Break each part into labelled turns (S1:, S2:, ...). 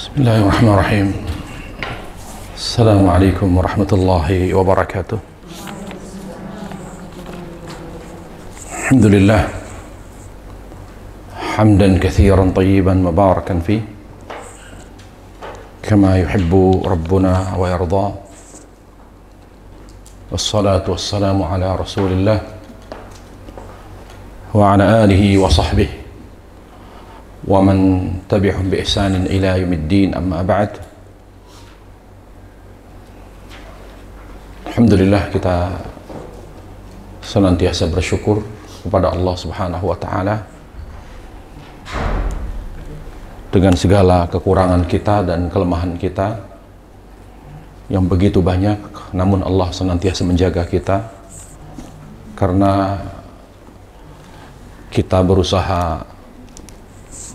S1: Bismillahirrahmanirrahim. Assalamualaikum warahmatullahi wabarakatuh. Alhamdulillah hamdan katsiran tayyiban mubarakan fi kama yuhibbu rabbuna wa yarda. Wassalatu wassalamu ala Rasulillah wa ala alihi wa sahbihi wa man tabi'ahum bi ihsanin ila yaumiddin, amma ba'd. Alhamdulillah, kita senantiasa bersyukur kepada Allah Subhanahu wa taala dengan segala kekurangan kita dan kelemahan kita yang begitu banyak, namun Allah senantiasa menjaga kita karena kita berusaha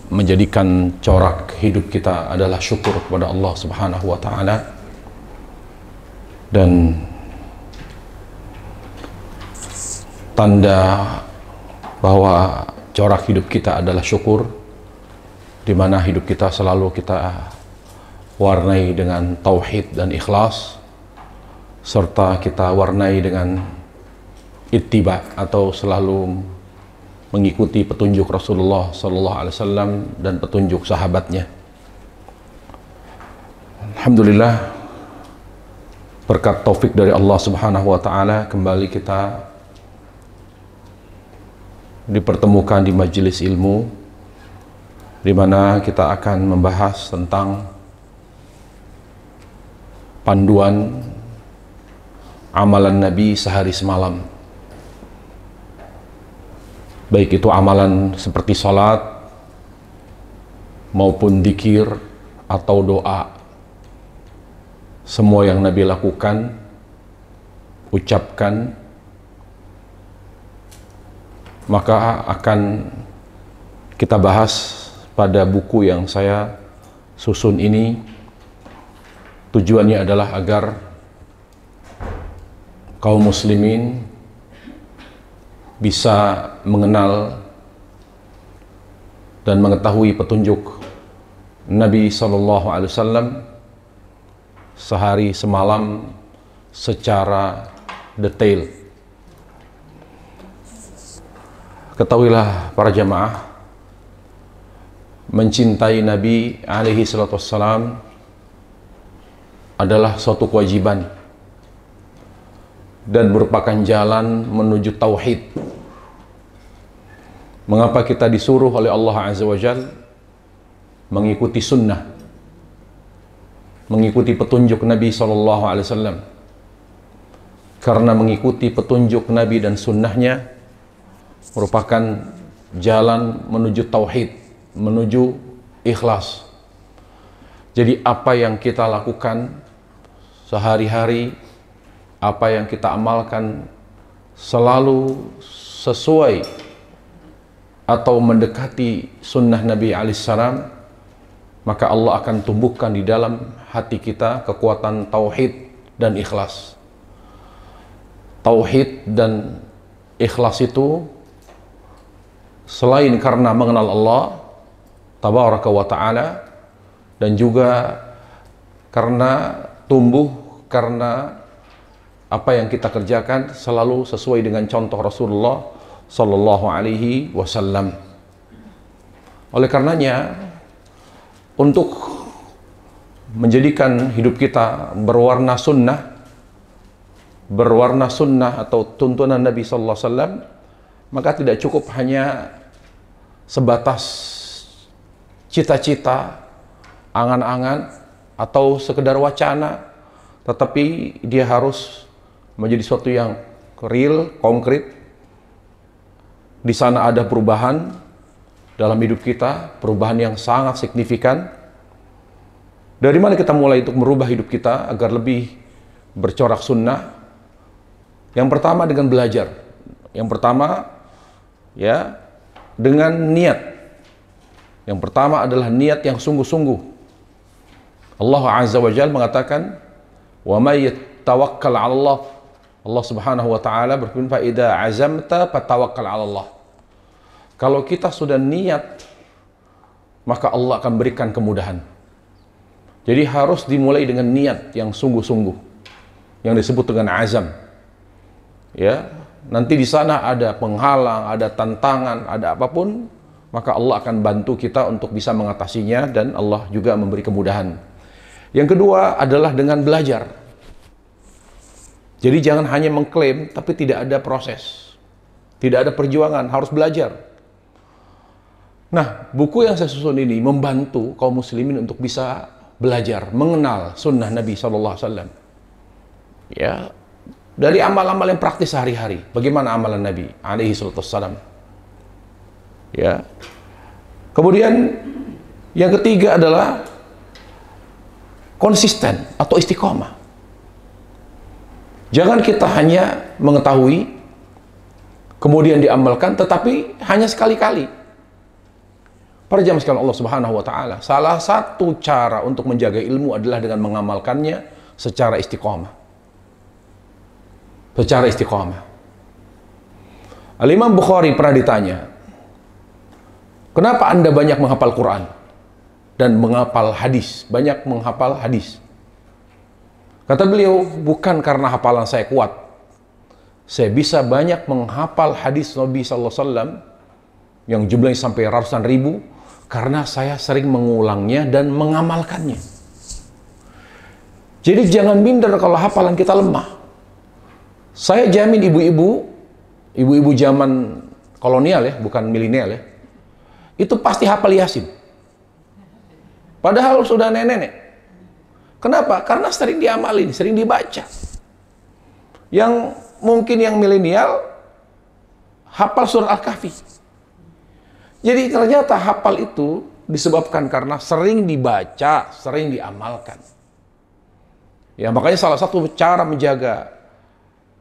S1: menjadikan corak hidup kita adalah syukur kepada Allah Subhanahu wa taala, dan tanda bahwa corak hidup kita adalah syukur, di mana hidup kita selalu kita warnai dengan tauhid dan ikhlas, serta kita warnai dengan ittiba atau selalu mengikuti petunjuk Rasulullah sallallahu alaihi wasallam dan petunjuk sahabatnya. Alhamdulillah, berkat taufik dari Allah Subhanahu wa taala, kembali kita dipertemukan di majelis ilmu di mana kita akan membahas tentang panduan amalan Nabi sehari semalam, baik itu amalan seperti salat maupun dzikir atau doa. Semua yang Nabi lakukan, ucapkan, maka akan kita bahas pada buku yang saya susun ini. Tujuannya adalah agar kaum muslimin bisa mengenal dan mengetahui petunjuk Nabi SAW sehari semalam secara detail. Ketahuilah para jamaah, mencintai Nabi SAW adalah suatu kewajiban dan merupakan jalan menuju tauhid. Mengapa kita disuruh oleh Allah Azza wa Jalla mengikuti sunnah, mengikuti petunjuk Nabi SAW? Karena mengikuti petunjuk Nabi dan sunnahnya merupakan jalan menuju tauhid, menuju ikhlas. Jadi apa yang kita lakukan sehari-hari, apa yang kita amalkan selalu sesuai atau mendekati sunnah Nabi alaihissalam, maka Allah akan tumbuhkan di dalam hati kita kekuatan tauhid dan ikhlas. Tauhid dan ikhlas itu selain karena mengenal Allah tabaraka wa ta'ala, dan juga karena tumbuh karena apa yang kita kerjakan selalu sesuai dengan contoh Rasulullah sallallahu alaihi wasallam. Oleh karenanya, untuk menjadikan hidup kita berwarna sunnah atau tuntunan Nabi sallallahu alaihi wasallam, maka tidak cukup hanya sebatas cita-cita, angan-angan, atau sekedar wacana, tetapi dia harus menjadi sesuatu yang real, konkret. Di sana ada perubahan dalam hidup kita, perubahan yang sangat signifikan. Dari mana kita mulai untuk merubah hidup kita agar lebih bercorak sunnah? Yang pertama dengan belajar. Yang pertama ya dengan niat. Yang pertama adalah niat yang sungguh-sungguh. Allah Azza wa Jalla mengatakan, "Wa may yatawakkal 'ala Allah." Allah Subhanahu wa taala berfirman, "Fa idza 'azamta fatawakkal 'ala Allah." Kalau kita sudah niat, maka Allah akan berikan kemudahan. Jadi harus dimulai dengan niat yang sungguh-sungguh, yang disebut dengan azam. Ya, nanti di sana ada penghalang, ada tantangan, ada apapun, maka Allah akan bantu kita untuk bisa mengatasinya dan Allah juga memberi kemudahan. Yang kedua adalah dengan belajar. Jadi jangan hanya mengklaim tapi tidak ada proses. Tidak ada perjuangan, harus belajar. Nah, buku yang saya susun ini membantu kaum muslimin untuk bisa belajar, mengenal sunnah Nabi SAW. Ya, dari amal-amal yang praktis sehari-hari. Bagaimana amalan Nabi SAW. Ya. Kemudian yang ketiga adalah konsisten atau istiqomah. Jangan kita hanya mengetahui, kemudian diamalkan, tetapi hanya sekali-kali. Para jamaah sekalian Allah Subhanahu wa taala, salah satu cara untuk menjaga ilmu adalah dengan mengamalkannya secara istiqomah. Secara istiqomah. Al-Imam Bukhari pernah ditanya, kenapa Anda banyak menghafal Quran dan menghafal hadis, banyak menghafal hadis? Kata beliau, bukan karena hafalan saya kuat. Saya bisa banyak menghafal hadis Nabi sallallahu alaihi wasallam yang jumlahnya sampai ratusan ribu karena saya sering mengulangnya dan mengamalkannya. Jadi jangan minder kalau hafalan kita lemah. Saya jamin ibu-ibu zaman kolonial ya, bukan milenial ya, itu pasti hafal Yasin. Padahal sudah nenek-nenek. Kenapa? Karena sering diamalin, sering dibaca. Yang mungkin yang milenial hafal surah Al-Kahfi. Jadi ternyata hafal itu disebabkan karena sering dibaca, sering diamalkan. Ya, makanya salah satu cara menjaga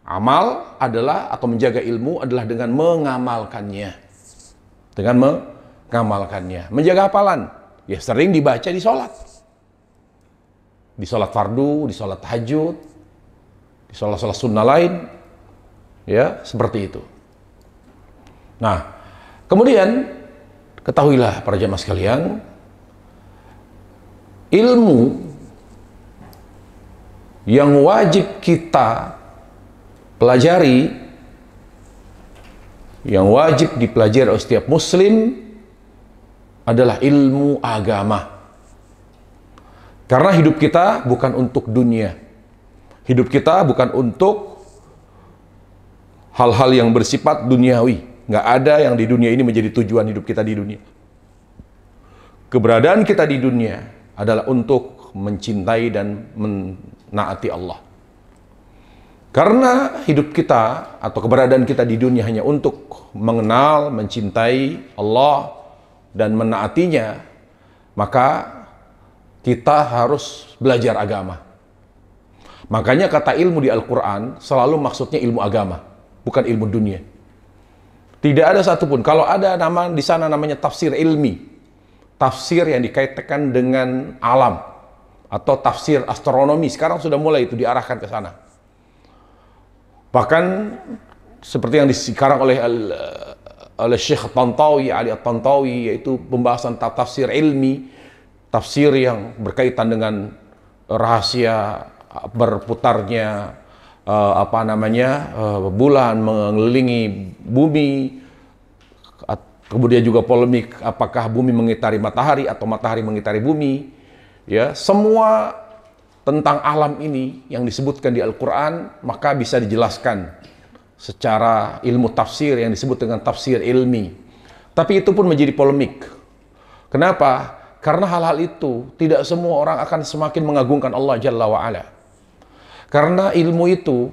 S1: amal adalah, atau menjaga ilmu adalah dengan mengamalkannya. Dengan mengamalkannya. Menjaga hafalan, ya sering dibaca di sholat. Di sholat fardu, di sholat tahajud, di sholat-sholat sunnah lain, ya seperti itu. Nah, kemudian ketahuilah para jamaah sekalian, ilmu yang wajib kita pelajari, yang wajib dipelajari oleh setiap muslim adalah ilmu agama. Karena hidup kita bukan untuk dunia. Hidup kita bukan untuk hal-hal yang bersifat duniawi. Nggak ada yang di dunia ini menjadi tujuan hidup kita di dunia. Keberadaan kita di dunia adalah untuk mencintai dan menaati Allah. Karena hidup kita atau keberadaan kita di dunia hanya untuk mengenal, mencintai Allah dan menaatinya, maka kita harus belajar agama. Makanya kata ilmu di Al-Quran selalu maksudnya ilmu agama, bukan ilmu dunia. Tidak ada satupun. Kalau ada nama di sana namanya tafsir ilmi, tafsir yang dikaitkan dengan alam atau tafsir astronomi, sekarang sudah mulai itu diarahkan ke sana. Bahkan seperti yang sekarang oleh Syekh Tantawi, Ali At-Tantawi, yaitu pembahasan tafsir ilmi, tafsir yang berkaitan dengan rahasia berputarnya bulan mengelilingi bumi, kemudian juga polemik apakah bumi mengitari matahari atau matahari mengitari bumi, ya semua tentang alam ini yang disebutkan di Al-Quran maka bisa dijelaskan secara ilmu tafsir yang disebut dengan tafsir ilmi. Tapi itu pun menjadi polemik. Kenapa? Karena hal-hal itu tidak semua orang akan semakin mengagungkan Allah Jalla wa'ala. Karena ilmu itu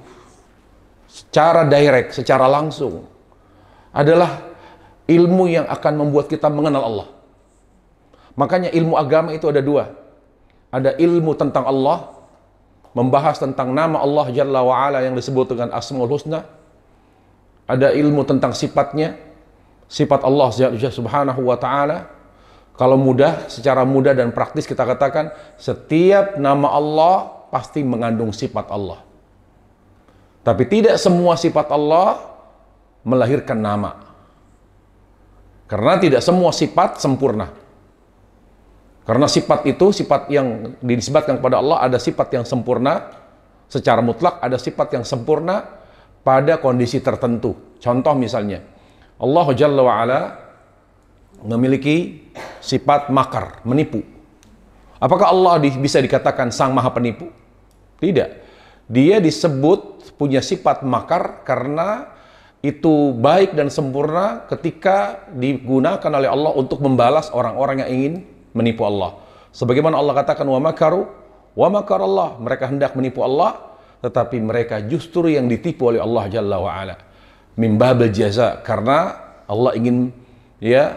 S1: secara direct, secara langsung adalah ilmu yang akan membuat kita mengenal Allah. Makanya ilmu agama itu ada dua. Ada ilmu tentang Allah, membahas tentang nama Allah Jalla wa'ala yang disebut dengan Asmaul Husna. Ada ilmu tentang sifatnya, sifat Allah Subhanahu wa ta'ala. Kalau mudah, secara mudah dan praktis kita katakan, setiap nama Allah pasti mengandung sifat Allah. Tapi tidak semua sifat Allah melahirkan nama. Karena tidak semua sifat sempurna. Karena sifat itu, sifat yang dinisbatkan kepada Allah, ada sifat yang sempurna secara mutlak, ada sifat yang sempurna pada kondisi tertentu. Contoh misalnya, Allah Jalla wa'ala memiliki sifat makar, menipu. Apakah Allah bisa dikatakan sang maha penipu? Tidak. Dia disebut punya sifat makar karena itu baik dan sempurna ketika digunakan oleh Allah untuk membalas orang-orang yang ingin menipu Allah. Sebagaimana Allah katakan, wa makaru wa makarallah, mereka hendak menipu Allah, tetapi mereka justru yang ditipu oleh Allah Jalla wa'ala. Min babil jaza, karena Allah ingin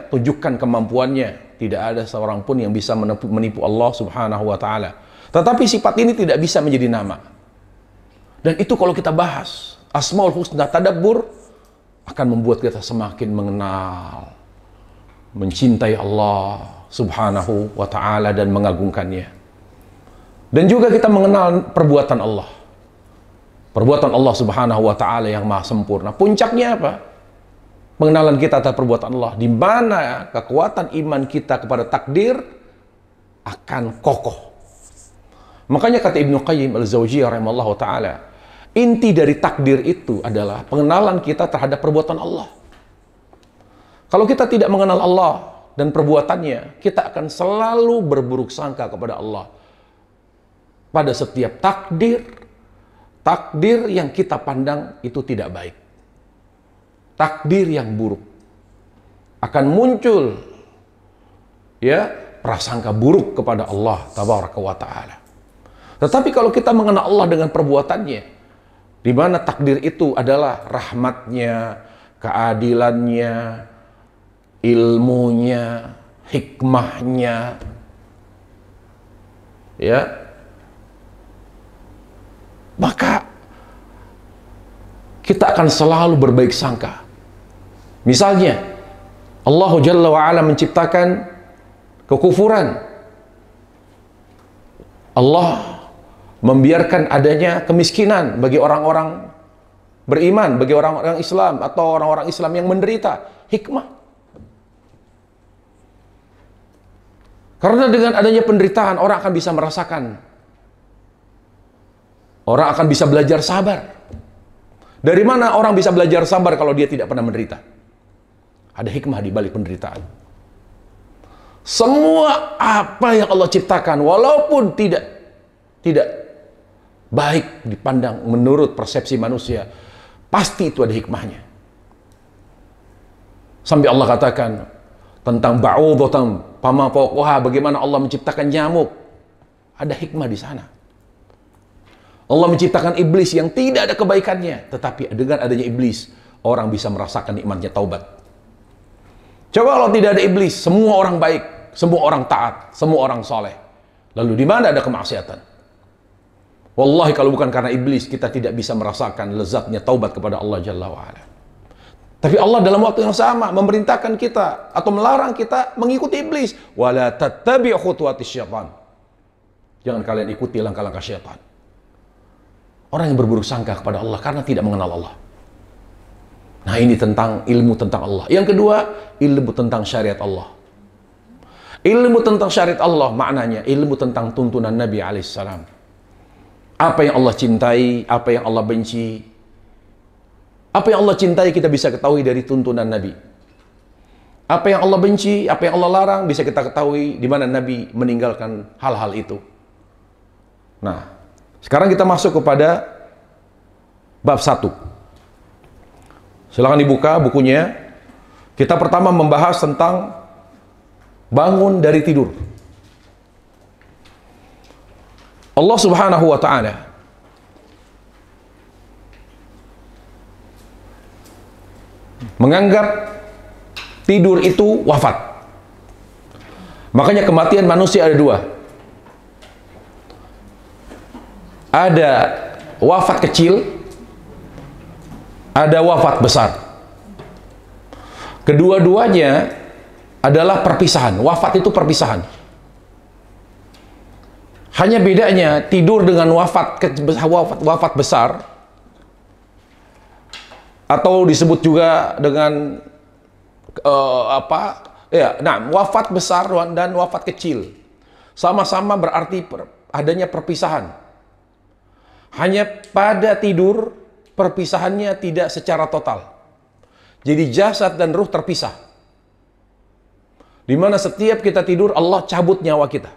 S1: tunjukkan kemampuannya. Tidak ada seorang pun yang bisa menipu Allah Subhanahu wa ta'ala. Tetapi sifat ini tidak bisa menjadi nama. Dan itu kalau kita bahas Asmaul Husna tadabbur, akan membuat kita semakin mengenal, mencintai Allah Subhanahu wa ta'ala dan mengagungkannya. Dan juga kita mengenal perbuatan Allah. Perbuatan Allah Subhanahu wa ta'ala yang maha sempurna. Puncaknya apa? Pengenalan kita terhadap perbuatan Allah, di mana kekuatan iman kita kepada takdir akan kokoh. Makanya kata Ibnu Qayyim al-Zawjiyah rahimahullah ta'ala, inti dari takdir itu adalah pengenalan kita terhadap perbuatan Allah. Kalau kita tidak mengenal Allah dan perbuatannya, kita akan selalu berburuk sangka kepada Allah. Pada setiap takdir yang kita pandang itu tidak baik. Takdir yang buruk. Akan muncul prasangka buruk kepada Allah Tabaraka wa ta'ala. Tetapi kalau kita mengenal Allah dengan perbuatannya, di mana takdir itu adalah rahmatnya, keadilannya, ilmunya, hikmahnya, maka kita akan selalu berbaik sangka. Misalnya, Allah Jalla wa'ala menciptakan kekufuran. Allah membiarkan adanya kemiskinan bagi orang-orang beriman, bagi orang-orang Islam atau orang-orang Islam yang menderita. Hikmah. Karena dengan adanya penderitaan, orang akan bisa merasakan. Orang akan bisa belajar sabar. Dari mana orang bisa belajar sabar kalau dia tidak pernah menderita? Ada hikmah di balik penderitaan. Semua apa yang Allah ciptakan, walaupun tidak baik dipandang menurut persepsi manusia, pasti itu ada hikmahnya. Sampai Allah katakan tentang ba'udatan pama fawqaha, bagaimana Allah menciptakan nyamuk. Ada hikmah di sana. Allah menciptakan iblis yang tidak ada kebaikannya, tetapi dengan adanya iblis, orang bisa merasakan nikmatnya taubat. Coba kalau tidak ada iblis, semua orang baik, semua orang taat, semua orang soleh. Lalu di mana ada kemaksiatan? Wallahi kalau bukan karena iblis, kita tidak bisa merasakan lezatnya taubat kepada Allah Jalla wa'ala. Tapi Allah dalam waktu yang sama memerintahkan kita atau melarang kita mengikuti iblis. Wala tattabi' khutuwatis syaitan. Jangan kalian ikuti langkah-langkah syaitan. Orang yang berburuk sangka kepada Allah karena tidak mengenal Allah. Nah, ini tentang ilmu tentang Allah. Yang kedua, ilmu tentang syariat Allah. Ilmu tentang syariat Allah maknanya ilmu tentang tuntunan Nabi alaihissalam. Apa yang Allah cintai, apa yang Allah benci. Apa yang Allah cintai kita bisa ketahui dari tuntunan Nabi. Apa yang Allah benci, apa yang Allah larang bisa kita ketahui di mana Nabi meninggalkan hal-hal itu. Nah, sekarang kita masuk kepada bab 1. Silakan dibuka bukunya. Kita pertama membahas tentang bangun dari tidur. Allah Subhanahu wa ta'ala menganggap tidur itu wafat. Makanya kematian manusia ada 2. Ada wafat kecil, ada wafat besar. Kedua-duanya adalah perpisahan. Wafat itu perpisahan. Hanya bedanya tidur dengan wafat besar, atau disebut juga dengan wafat besar dan wafat kecil. Sama-sama berarti adanya perpisahan. Hanya pada tidur, perpisahannya tidak secara total. Jadi jasad dan ruh terpisah. Di mana setiap kita tidur, Allah cabut nyawa kita.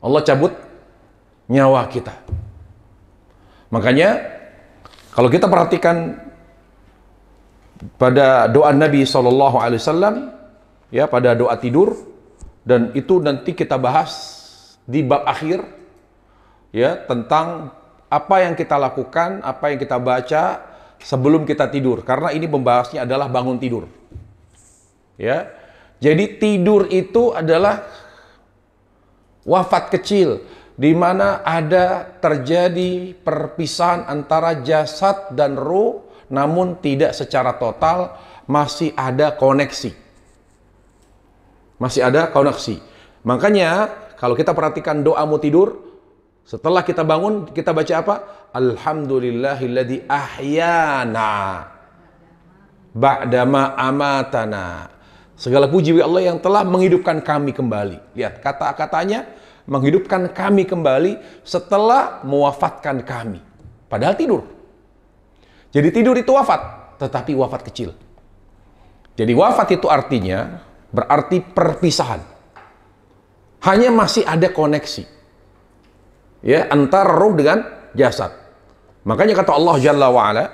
S1: Allah cabut nyawa kita. Makanya, kalau kita perhatikan pada doa Nabi SAW, ya, pada doa tidur, dan itu nanti kita bahas di bab akhir, ya, tentang apa yang kita lakukan, apa yang kita baca sebelum kita tidur, karena ini membahasnya adalah bangun tidur, ya. Jadi tidur itu adalah wafat kecil, di mana ada terjadi perpisahan antara jasad dan ruh, namun tidak secara total, masih ada koneksi. Masih ada koneksi. Makanya kalau kita perhatikan doa mau tidur, setelah kita bangun, kita baca apa? Alhamdulillahilladzi ahyana ba'dama amatana. Segala puji bagi Allah yang telah menghidupkan kami kembali. Lihat kata-katanya, menghidupkan kami kembali setelah mewafatkan kami. Padahal tidur. Jadi tidur itu wafat, tetapi wafat kecil. Jadi wafat itu artinya berarti perpisahan. Hanya masih ada koneksi, ya, antara ruh dengan jasad. Makanya kata Allah Jalla wa Ala,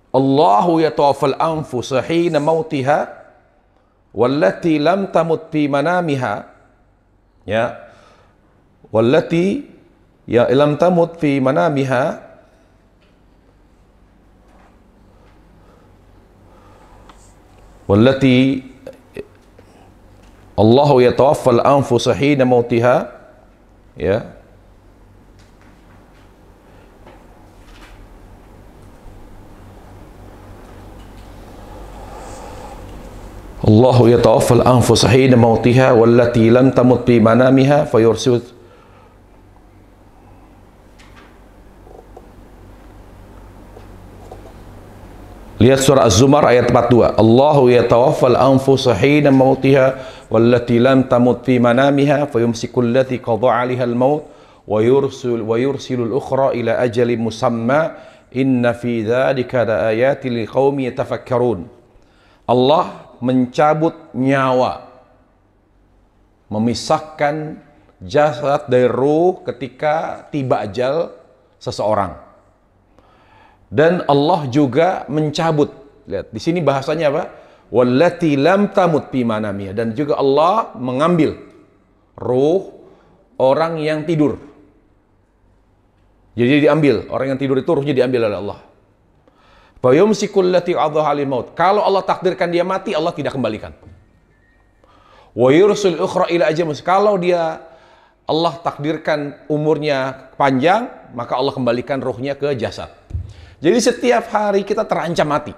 S1: Allahu yatawaffal anfusa hina mautiha wallati lam tamut fi manamiha, ya, wallati ya lam tamut fi manamiha, wallati Allahu yatawaffal anfusa hina mautiha, ya, Allahu yatawaffal anfusa hina mautiha wallati lam tamut fi manamiha fayursil. Lihat surah Az-Zumar ayat 42. Allahu yatawaffal anfusa hina mautiha wallati lam tamut fi manamiha fayumsiku allati qada 'alaiha al-maut wa yursilu al-ukhra ila ajalin musamma inna fi dzalika laayatin liqaumin yatafakkarun. Allah mencabut nyawa, memisahkan jasad dari ruh ketika tiba ajal seseorang. Dan Allah juga mencabut. Lihat, di sini bahasanya apa? Wallati lam tamut fi manamiha. Dan juga Allah mengambil ruh orang yang tidur. Jadi diambil, orang yang tidur itu ruhnya diambil oleh Allah. Fa yumsikul lati qadha 'alal maut. Kalau Allah takdirkan dia mati, Allah tidak kembalikan. Wa yursil ukhra ila ajalin. Kalau dia Allah takdirkan umurnya panjang, maka Allah kembalikan ruhnya ke jasad. Jadi setiap hari kita terancam mati.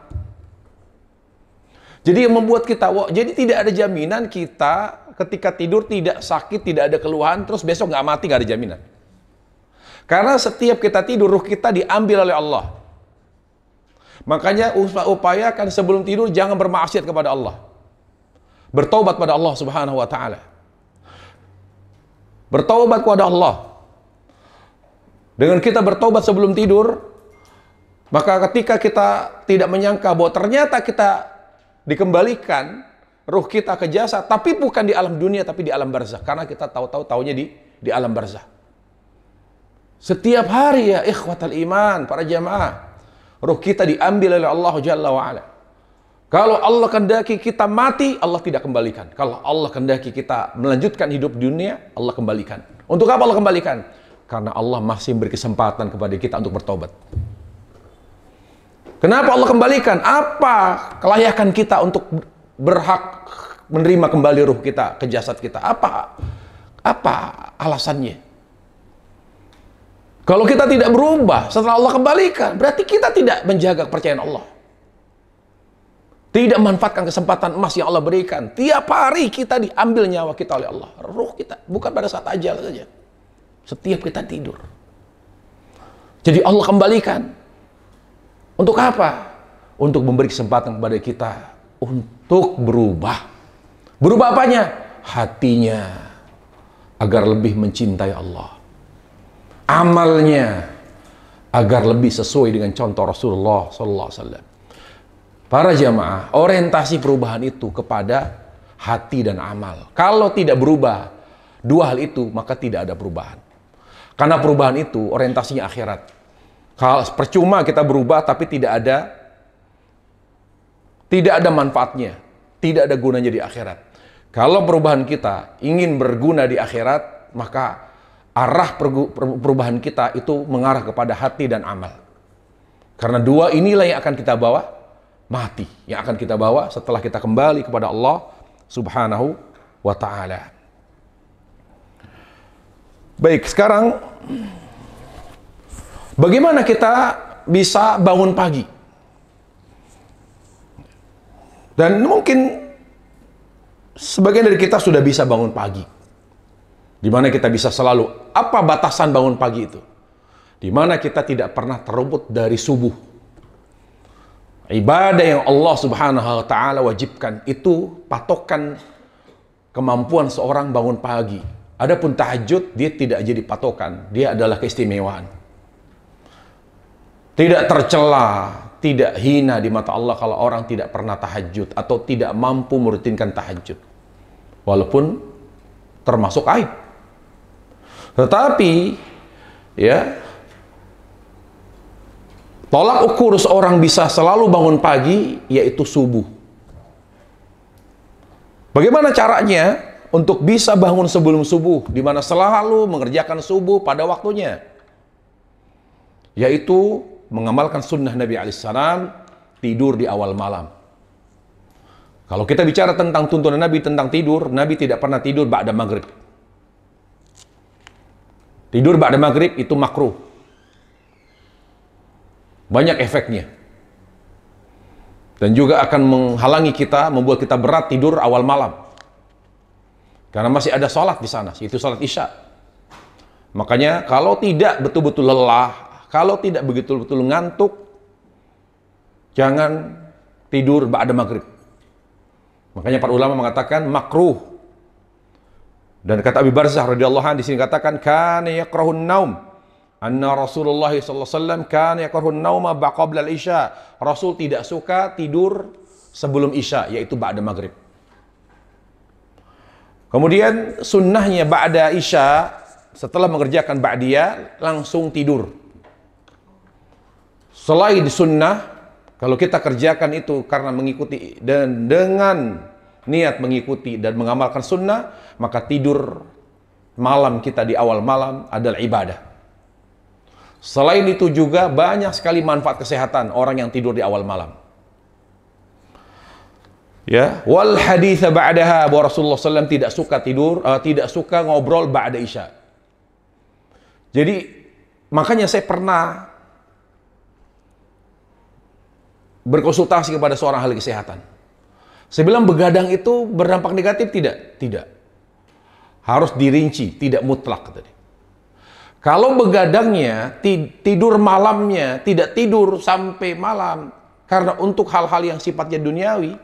S1: Jadi yang membuat kita, jadi tidak ada jaminan kita ketika tidur tidak sakit, tidak ada keluhan, terus besok nggak mati, nggak ada jaminan. Karena setiap kita tidur, ruh kita diambil oleh Allah. Makanya upayakan sebelum tidur jangan bermaksiat kepada Allah. Bertaubat pada Allah Subhanahu wa taala. Bertaubat kepada Allah. Dengan kita bertaubat sebelum tidur, maka ketika kita tidak menyangka bahwa ternyata kita dikembalikan ruh kita ke jasad, tapi bukan di alam dunia, tapi di alam barzakh. Karena kita tahu-taunya di alam barzakh. Setiap hari ya ikhwatal iman, para jamaah, ruh kita diambil oleh Allah Jalla wa'ala. Kalau Allah kehendaki kita mati, Allah tidak kembalikan. Kalau Allah kehendaki kita melanjutkan hidup dunia, Allah kembalikan. Untuk apa Allah kembalikan? Karena Allah masih beri kesempatan kepada kita untuk bertobat. Kenapa Allah kembalikan? Apa kelayakan kita untuk berhak menerima kembali ruh kita ke jasad kita? Apa alasannya? Kalau kita tidak berubah setelah Allah kembalikan, berarti kita tidak menjaga kepercayaan Allah. Tidak memanfaatkan kesempatan emas yang Allah berikan. Tiap hari kita diambil nyawa kita oleh Allah. Ruh kita, bukan pada saat ajal saja. Setiap kita tidur. Jadi Allah kembalikan. Untuk apa? Untuk memberi kesempatan kepada kita untuk berubah. Berubah apanya? Hatinya. agar lebih mencintai Allah. Amalnya agar lebih sesuai dengan contoh Rasulullah sallallahu alaihi wasallam. Para jamaah, orientasi perubahan itu kepada hati dan amal. Kalau tidak berubah dua hal itu, maka tidak ada perubahan. Karena perubahan itu orientasinya akhirat. Kalau percuma kita berubah tapi tidak ada manfaatnya, tidak ada gunanya di akhirat. Kalau perubahan kita ingin berguna di akhirat, maka arah perubahan kita itu mengarah kepada hati dan amal. Karena dua inilah yang akan kita bawa mati, yang akan kita bawa setelah kita kembali kepada Allah Subhanahu wa ta'ala. Baik, sekarang bagaimana kita bisa bangun pagi? Dan mungkin sebagian dari kita sudah bisa bangun pagi. Di mana kita bisa selalu, apa batasan bangun pagi itu? Di mana kita tidak pernah terluput dari subuh. Ibadah yang Allah Subhanahu wa ta'ala wajibkan itu patokan kemampuan seorang bangun pagi. Adapun tahajud, dia tidak jadi patokan, dia adalah keistimewaan. Tidak tercela, tidak hina di mata Allah kalau orang tidak pernah tahajud atau tidak mampu merutinkan tahajud. Walaupun termasuk aib. Tetapi ya, tolak ukur seorang bisa selalu bangun pagi yaitu subuh. Bagaimana caranya untuk bisa bangun sebelum subuh, di mana selalu mengerjakan subuh pada waktunya? Yaitu mengamalkan sunnah Nabi alaihissalam, tidur di awal malam. Kalau kita bicara tentang tuntunan Nabi tentang tidur, Nabi tidak pernah tidur ba'da maghrib. Tidur ba'da maghrib itu makruh. Banyak efeknya. Dan juga akan menghalangi kita, membuat kita berat tidur awal malam. Karena masih ada sholat di sana, itu sholat isya. Makanya kalau tidak betul-betul lelah, kalau tidak betul-betul ngantuk, jangan tidur ba'da maghrib. Makanya para ulama mengatakan makruh. Dan kata Abi Barzah radhiyallahu anhu di sini katakan kana yakrahun naum. Anna Rasulullah sallallahu alaihi wasallam kana yakrahun nauma qabla al-isya. Rasul tidak suka tidur sebelum isya, yaitu ba'da maghrib. Kemudian sunnahnya ba'da isya, setelah mengerjakan ba'diyah langsung tidur. Selain sunnah, kalau kita kerjakan itu karena mengikuti dan dengan niat mengikuti dan mengamalkan sunnah, maka tidur malam kita di awal malam adalah ibadah. Selain itu juga banyak sekali manfaat kesehatan orang yang tidur di awal malam. Ya, wal haditha ba'daha, bahwa Rasulullah SAW tidak suka tidur, tidak suka ngobrol ba'da isya. Jadi makanya saya pernah berkonsultasi kepada seorang ahli kesehatan. Saya bilang begadang itu berdampak negatif tidak? Tidak. Harus dirinci, tidak mutlak tadi. Kalau begadangnya, tidur malamnya, tidak tidur sampai malam karena untuk hal-hal yang sifatnya duniawi,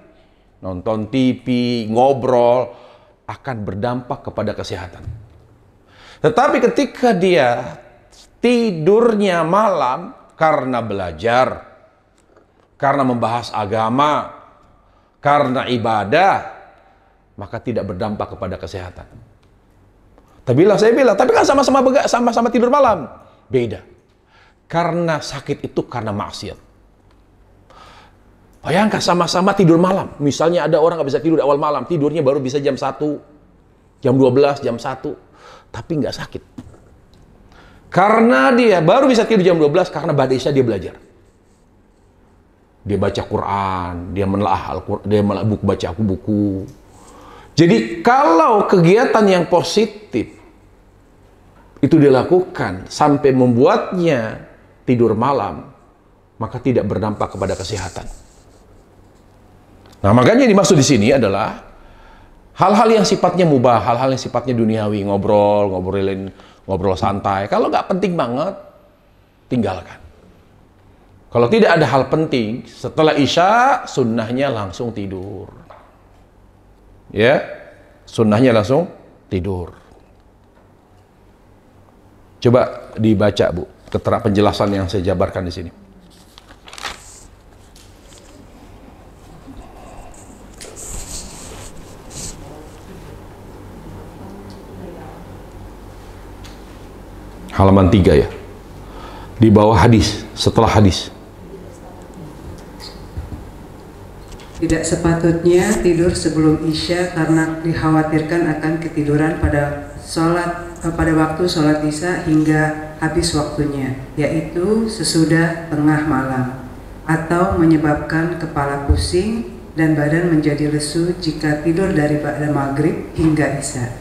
S1: nonton TV, ngobrol, akan berdampak kepada kesehatan. Tetapi ketika dia tidurnya malam karena belajar, karena membahas agama, karena ibadah, maka tidak berdampak kepada kesehatan. Saya bilang, tapi kan sama-sama tidur malam. Beda. Karena sakit itu karena maksiat. Bayangkan sama-sama tidur malam. Misalnya ada orang nggak bisa tidur di awal malam, tidurnya baru bisa jam 1, jam 12, jam 1, tapi nggak sakit. Karena dia baru bisa tidur jam 12 karena ba'da isya dia belajar. Dia baca Quran, dia menelaah Al-Quran, dia baca buku. Jadi kalau kegiatan yang positif itu dilakukan sampai membuatnya tidur malam, maka tidak berdampak kepada kesehatan. Nah, makanya yang dimaksud di sini adalah hal-hal yang sifatnya mubah, hal-hal yang sifatnya duniawi, ngobrol santai. Kalau nggak penting banget, tinggalkan. Kalau tidak ada hal penting, setelah isya, sunnahnya langsung tidur. Ya, sunnahnya langsung tidur. Coba dibaca, Bu, penjelasan yang saya jabarkan di sini. Halaman 3 ya. Di bawah hadis, setelah hadis.
S2: Tidak sepatutnya tidur sebelum Isya karena dikhawatirkan akan ketiduran pada waktu sholat Isya hingga habis waktunya, yaitu sesudah tengah malam, atau menyebabkan kepala pusing dan badan menjadi lesu jika tidur dari pada maghrib hingga Isya.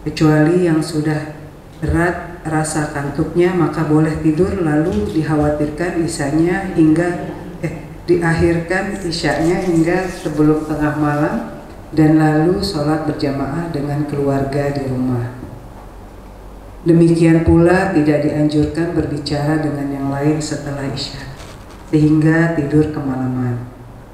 S2: Kecuali yang sudah berat rasa kantuknya, maka boleh tidur lalu dikhawatirkan isyanya diakhirkan isyanya hingga sebelum tengah malam dan lalu sholat berjamaah dengan keluarga di rumah. Demikian pula tidak dianjurkan berbicara dengan yang lain setelah isya sehingga tidur kemalaman.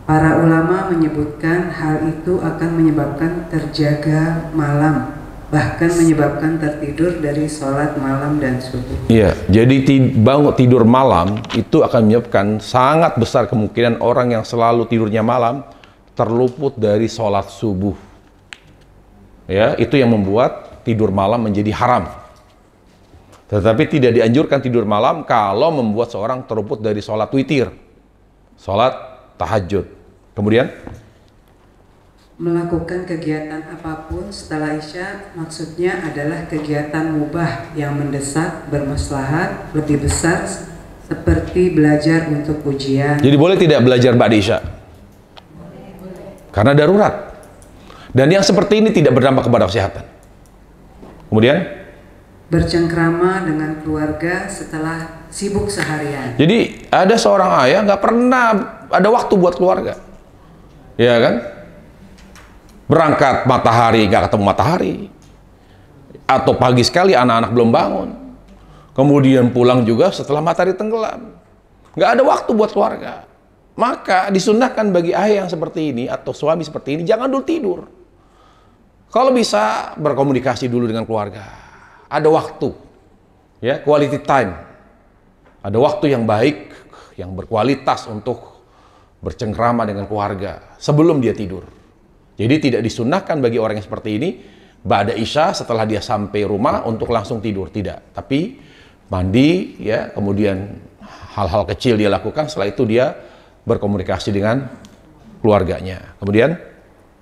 S2: Para ulama menyebutkan hal itu akan menyebabkan terjaga malam, bahkan menyebabkan tertidur dari sholat malam dan subuh.
S1: Iya, jadi bangun tidur malam itu akan menyebabkan sangat besar kemungkinan orang yang selalu tidurnya malam terluput dari sholat subuh. Ya, itu yang membuat tidur malam menjadi haram. Tetapi tidak dianjurkan tidur malam kalau membuat seorang terluput dari sholat witir, sholat tahajud. Kemudian
S2: melakukan kegiatan apapun setelah isya maksudnya adalah kegiatan mubah yang mendesak, bermaslahat, lebih besar, seperti belajar untuk ujian.
S1: Jadi boleh tidak belajar ba'da isya? Karena darurat. Dan yang seperti ini tidak berdampak kepada kesehatan. Kemudian
S2: bercengkrama dengan keluarga setelah sibuk seharian.
S1: Jadi ada seorang ayah nggak pernah ada waktu buat keluarga, ya kan? Berangkat matahari nggak ketemu matahari, atau pagi sekali anak-anak belum bangun, kemudian pulang juga setelah matahari tenggelam, nggak ada waktu buat keluarga. Maka disunahkan bagi ayah yang seperti ini atau suami seperti ini jangan dulu tidur. Kalau bisa berkomunikasi dulu dengan keluarga, ada waktu, ya, quality time, ada waktu yang baik, yang berkualitas untuk bercengkrama dengan keluarga sebelum dia tidur. Jadi tidak disunahkan bagi orang yang seperti ini ba'da isya setelah dia sampai rumah untuk langsung tidur, tidak. Tapi mandi, ya, kemudian hal-hal kecil dia lakukan, setelah itu dia berkomunikasi dengan keluarganya. Kemudian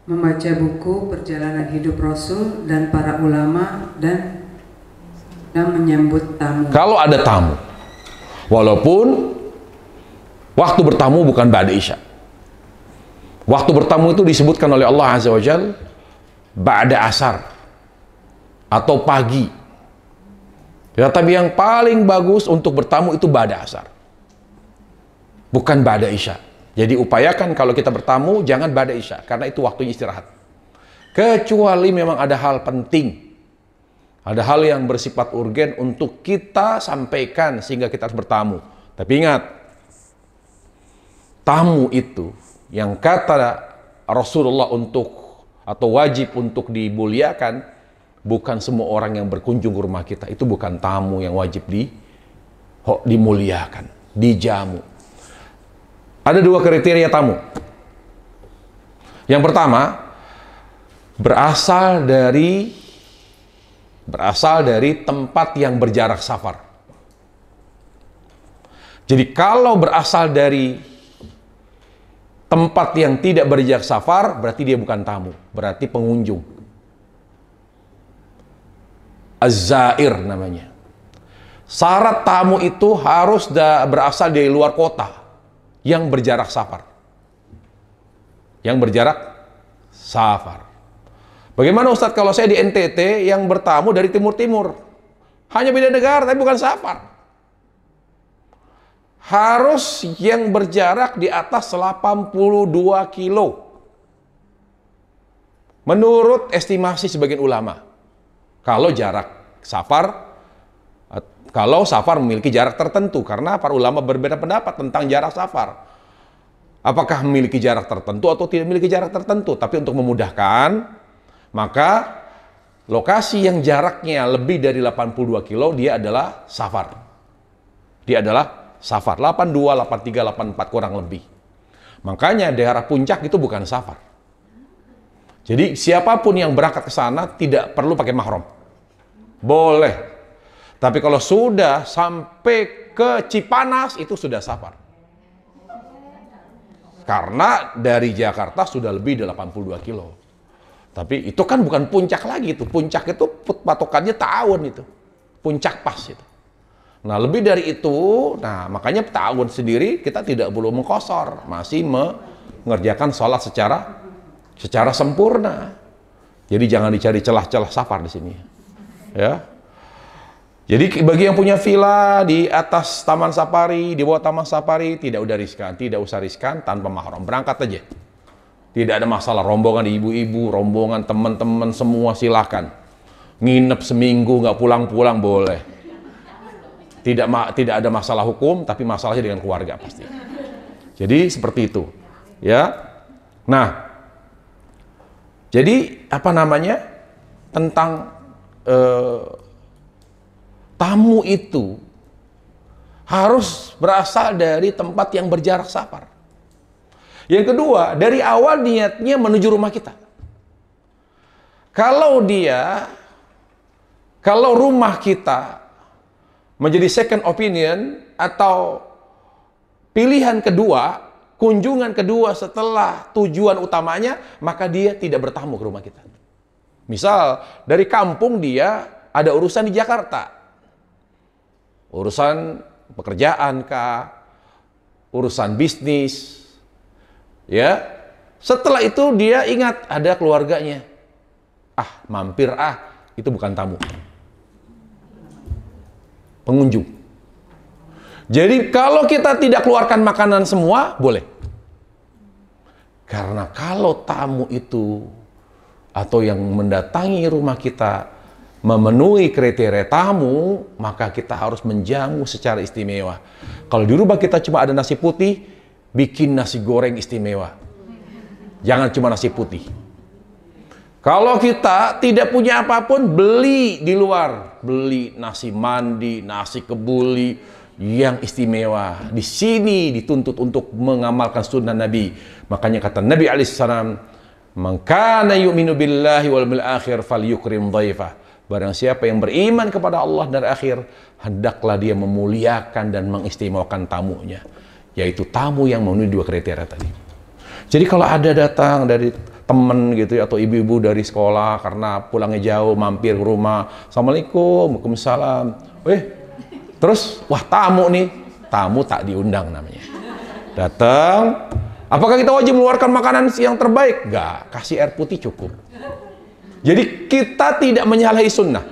S2: membaca buku perjalanan hidup Rasul dan para ulama dan menyambut tamu.
S1: Kalau ada tamu, walaupun waktu bertamu bukan ba'da isya. Waktu bertamu itu disebutkan oleh Allah Azza wa Jalla ba'da asar atau pagi. Ya, tapi yang paling bagus untuk bertamu itu ba'da asar, bukan ba'da isya. Jadi upayakan kalau kita bertamu jangan ba'da isya, karena itu waktunya istirahat. Kecuali memang ada hal penting, ada hal yang bersifat urgen untuk kita sampaikan sehingga kita harus bertamu. Tapi ingat, tamu itu yang kata Rasulullah untuk atau wajib untuk dimuliakan, bukan semua orang yang berkunjung ke rumah kita. Itu bukan tamu yang wajib dimuliakan, dijamu. Ada dua kriteria tamu. Yang pertama, berasal dari tempat yang berjarak safar. Jadi kalau berasal dari tempat yang tidak berjarak safar, berarti dia bukan tamu, berarti pengunjung. Az-zair namanya. Syarat tamu itu harus berasal dari luar kota yang berjarak safar. Yang berjarak safar. Bagaimana Ustadz kalau saya di NTT yang bertamu dari timur-timur? Hanya beda negara tapi bukan safar. Harus yang berjarak di atas 82 kilo. Menurut estimasi sebagian ulama. Kalau safar memiliki jarak tertentu, karena para ulama berbeda pendapat tentang jarak safar. Apakah memiliki jarak tertentu atau tidak memiliki jarak tertentu. Tapi untuk memudahkan, maka lokasi yang jaraknya lebih dari 82 kilo, dia adalah safar. Dia adalah safar. 82, 83, 84 kurang lebih. Makanya daerah puncak itu bukan safar. Jadi siapapun yang berangkat ke sana tidak perlu pakai mahram. Boleh. Tapi kalau sudah sampai ke Cipanas itu sudah safar. Karena dari Jakarta sudah lebih dari 82 kilo. Tapi itu kan bukan puncak lagi itu. Puncak itu patokannya tahun itu. Puncak pas itu. Nah, lebih dari itu, nah makanya tahun sendiri kita tidak perlu mengkosor, masih mengerjakan sholat secara sempurna. Jadi jangan dicari celah-celah safar di sini. Ya. Jadi bagi yang punya villa di atas Taman Safari, di bawah Taman Safari, tidak usah riskan tanpa mahram. Berangkat aja. Tidak ada masalah, rombongan ibu-ibu, rombongan teman-teman semua silakan. Nginep seminggu nggak pulang-pulang boleh. Tidak ada masalah hukum, tapi masalahnya dengan keluarga pasti. Jadi seperti itu, ya. Nah, jadi apa namanya tentang tamu itu harus berasal dari tempat yang berjarak safar. Yang kedua, dari awal niatnya menuju rumah kita. Kalau rumah kita menjadi second opinion atau pilihan kedua, kunjungan kedua setelah tujuan utamanya, maka dia tidak bertamu ke rumah kita. Misal, dari kampung dia ada urusan di Jakarta. Urusan pekerjaan kah, urusan bisnis. Ya, setelah itu dia ingat ada keluarganya. Mampir itu bukan tamu. Pengunjung. Jadi kalau kita tidak keluarkan makanan semua, boleh. Karena kalau tamu itu atau yang mendatangi rumah kita memenuhi kriteria tamu, maka kita harus menjamu secara istimewa. Kalau di rumah kita cuma ada nasi putih, bikin nasi goreng istimewa. Jangan cuma nasi putih. Kalau kita tidak punya apapun, beli di luar. Beli nasi mandi, nasi kebuli yang istimewa. Di sini dituntut untuk mengamalkan sunnah Nabi. Makanya kata Nabi alaihissalam, "Man kana yu'minu billahi wal yawmil akhir falyukrim dhaifah." Barang siapa yang beriman kepada Allah dan akhir, hendaklah dia memuliakan dan mengistimewakan tamunya. Yaitu tamu yang memenuhi dua kriteria tadi. Jadi kalau ada datang dari teman gitu ya, atau ibu-ibu dari sekolah karena pulangnya jauh, mampir ke rumah, "Assalamualaikum," "Waalaikumsalam." Terus, wah tamu nih, tamu tak diundang namanya. Datang, apakah kita wajib mengeluarkan makanan yang terbaik? Enggak, kasih air putih cukup. Jadi kita tidak menyalahi sunnah.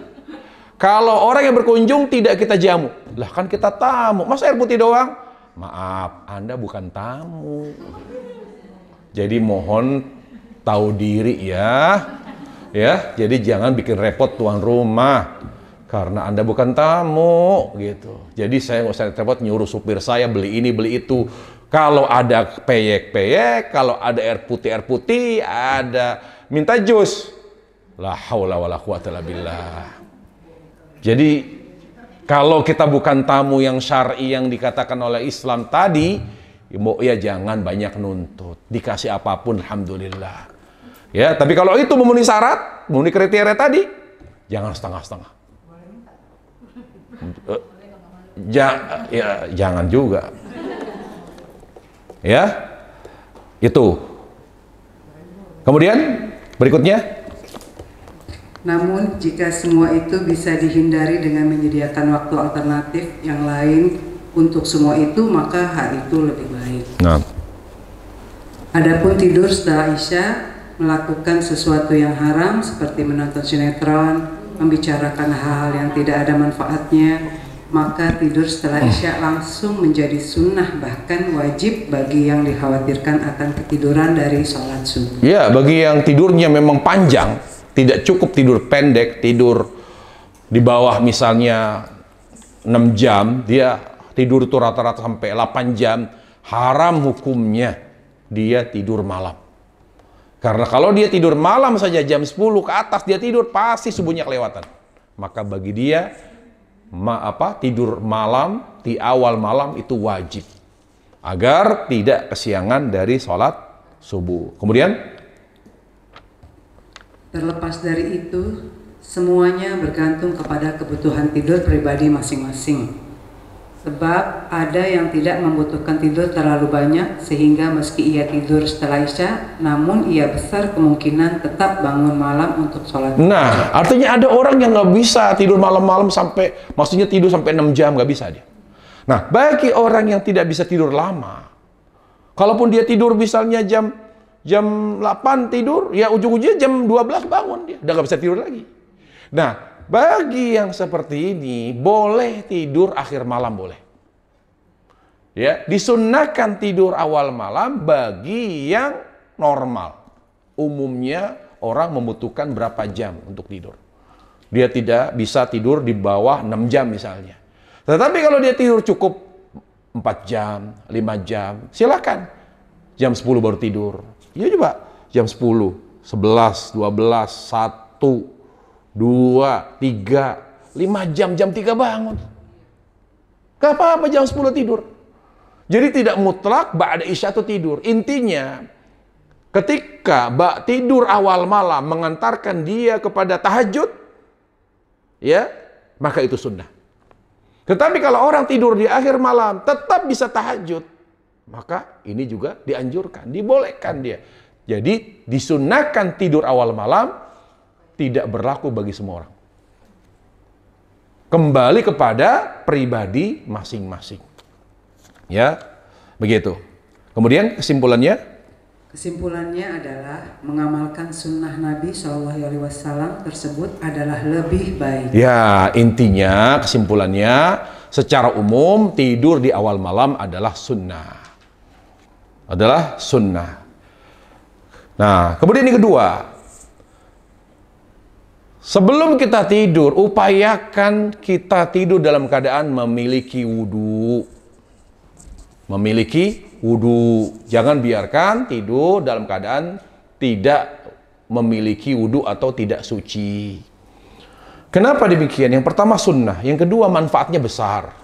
S1: Kalau orang yang berkunjung tidak kita jamu, lah kan kita tamu, masa air putih doang? Maaf, Anda bukan tamu. Jadi mohon tahu diri ya. Ya, jadi jangan bikin repot tuan rumah. Karena Anda bukan tamu gitu. Jadi saya nggak usah repot nyuruh supir saya beli ini, beli itu. Kalau ada peyek-peyek, kalau ada air putih, ada minta jus. La haula wala quwata illa billah. Jadi kalau kita bukan tamu yang syar'i yang dikatakan oleh Islam tadi, ya jangan banyak nuntut. Dikasih apapun alhamdulillah. Ya, tapi kalau itu memenuhi syarat, memenuhi kriteria tadi, jangan setengah-setengah. Jangan juga. Ya. Itu. Kemudian berikutnya,
S2: namun jika semua itu bisa dihindari dengan menyediakan waktu alternatif yang lain untuk semua itu, maka hal itu lebih baik.
S1: Nah.
S2: Adapun tidur setelah Isya, melakukan sesuatu yang haram seperti menonton sinetron, membicarakan hal-hal yang tidak ada manfaatnya, maka tidur setelah Isya langsung menjadi sunnah, bahkan wajib bagi yang dikhawatirkan akan ketiduran dari sholat subuh.
S1: Ya, bagi yang tidurnya memang panjang, tidak cukup tidur pendek, tidur di bawah misalnya 6 jam, dia tidur itu rata-rata sampai 8 jam, haram hukumnya dia tidur malam. Karena kalau dia tidur malam saja jam 10 ke atas dia tidur, pasti subuhnya kelewatan. Maka bagi dia tidur malam di awal malam itu wajib agar tidak kesiangan dari sholat subuh. Kemudian
S2: terlepas dari itu, semuanya bergantung kepada kebutuhan tidur pribadi masing-masing. Sebab ada yang tidak membutuhkan tidur terlalu banyak sehingga meski ia tidur setelah Isya, namun ia besar kemungkinan tetap bangun malam untuk sholat.
S1: Nah, artinya ada orang yang nggak bisa tidur malam-malam sampai, maksudnya tidur sampai 6 jam, nggak bisa dia. Nah, bagi orang yang tidak bisa tidur lama, kalaupun dia tidur misalnya jam 8 tidur, ya ujung-ujungnya jam 12 bangun dia, udah nggak bisa tidur lagi. Nah, bagi yang seperti ini, boleh tidur akhir malam, boleh. Ya, disunnahkan tidur awal malam bagi yang normal. Umumnya orang membutuhkan berapa jam untuk tidur. Dia tidak bisa tidur di bawah 6 jam misalnya. Tetapi kalau dia tidur cukup 4 jam, 5 jam, silakan. Jam 10 baru tidur. Ya coba, jam 10, 11, 12, 1, 2, 3, 5 jam, jam 3 bangun. Gak apa-apa jam 10 tidur. Jadi tidak mutlak ba'da isya itu tidur. Intinya, ketika tidur awal malam mengantarkan dia kepada tahajud, ya, maka itu sunnah. Tetapi kalau orang tidur di akhir malam tetap bisa tahajud, maka ini juga dianjurkan, dibolehkan dia. Jadi disunnahkan tidur awal malam, tidak berlaku bagi semua orang. Kembali kepada pribadi masing-masing. Ya, begitu. Kemudian kesimpulannya?
S2: Kesimpulannya adalah mengamalkan sunnah Nabi SAW tersebut adalah lebih baik.
S1: Ya, intinya kesimpulannya secara umum tidur di awal malam adalah sunnah. Adalah sunnah. Nah, kemudian yang kedua, sebelum kita tidur, upayakan kita tidur dalam keadaan memiliki wudu. Memiliki wudu. Jangan biarkan tidur dalam keadaan tidak memiliki wudu atau tidak suci. Kenapa demikian? Yang pertama sunnah, yang kedua manfaatnya besar.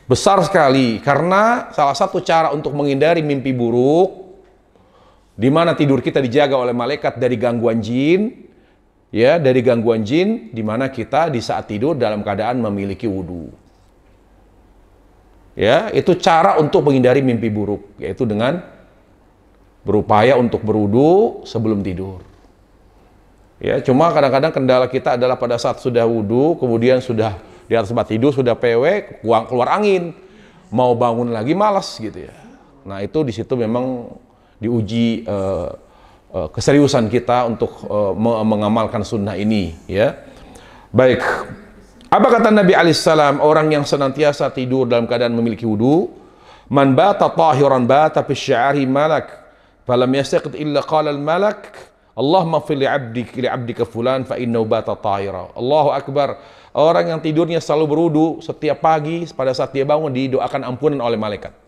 S1: Besar sekali, karena salah satu cara untuk menghindari mimpi buruk, di mana tidur kita dijaga oleh malaikat dari gangguan jin, ya, dari gangguan jin, di mana kita di saat tidur dalam keadaan memiliki wudu. Ya, itu cara untuk menghindari mimpi buruk, yaitu dengan berupaya untuk berwudu sebelum tidur. Ya, cuma kadang-kadang kendala kita adalah pada saat sudah wudu, kemudian sudah di atas tempat tidur, sudah PW, keluar angin, mau bangun lagi malas gitu ya. Nah, itu di situ memang diuji keseriusan kita untuk mengamalkan sunnah ini, ya. Baik. Apa kata Nabi alaihissalam, orang yang senantiasa tidur dalam keadaan memiliki wudu, man bata tahiran bata fi sya'ri malak, falam yastaqit illa qala al malak, Allahumma fil li 'abdika fulan fa innahu bata tahira. Allahu akbar. Orang yang tidurnya selalu berwudu setiap pagi, pada saat dia bangun didoakan ampunan oleh malaikat.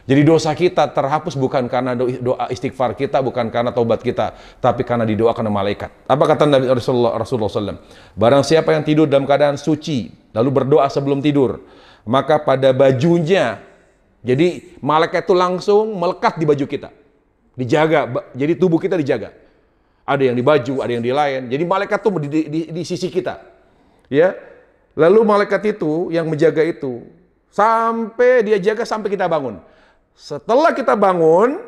S1: Jadi dosa kita terhapus bukan karena doa istighfar kita, bukan karena taubat kita, tapi karena didoakan oleh malaikat. Apa kata Nabi Rasulullah SAW? Barang siapa yang tidur dalam keadaan suci, lalu berdoa sebelum tidur, maka pada bajunya, jadi malaikat itu langsung melekat di baju kita, dijaga, jadi tubuh kita dijaga. Ada yang di baju, ada yang di lain. Jadi malaikat itu di sisi kita, ya. Lalu malaikat itu yang menjaga itu sampai dia jaga sampai kita bangun. Setelah kita bangun,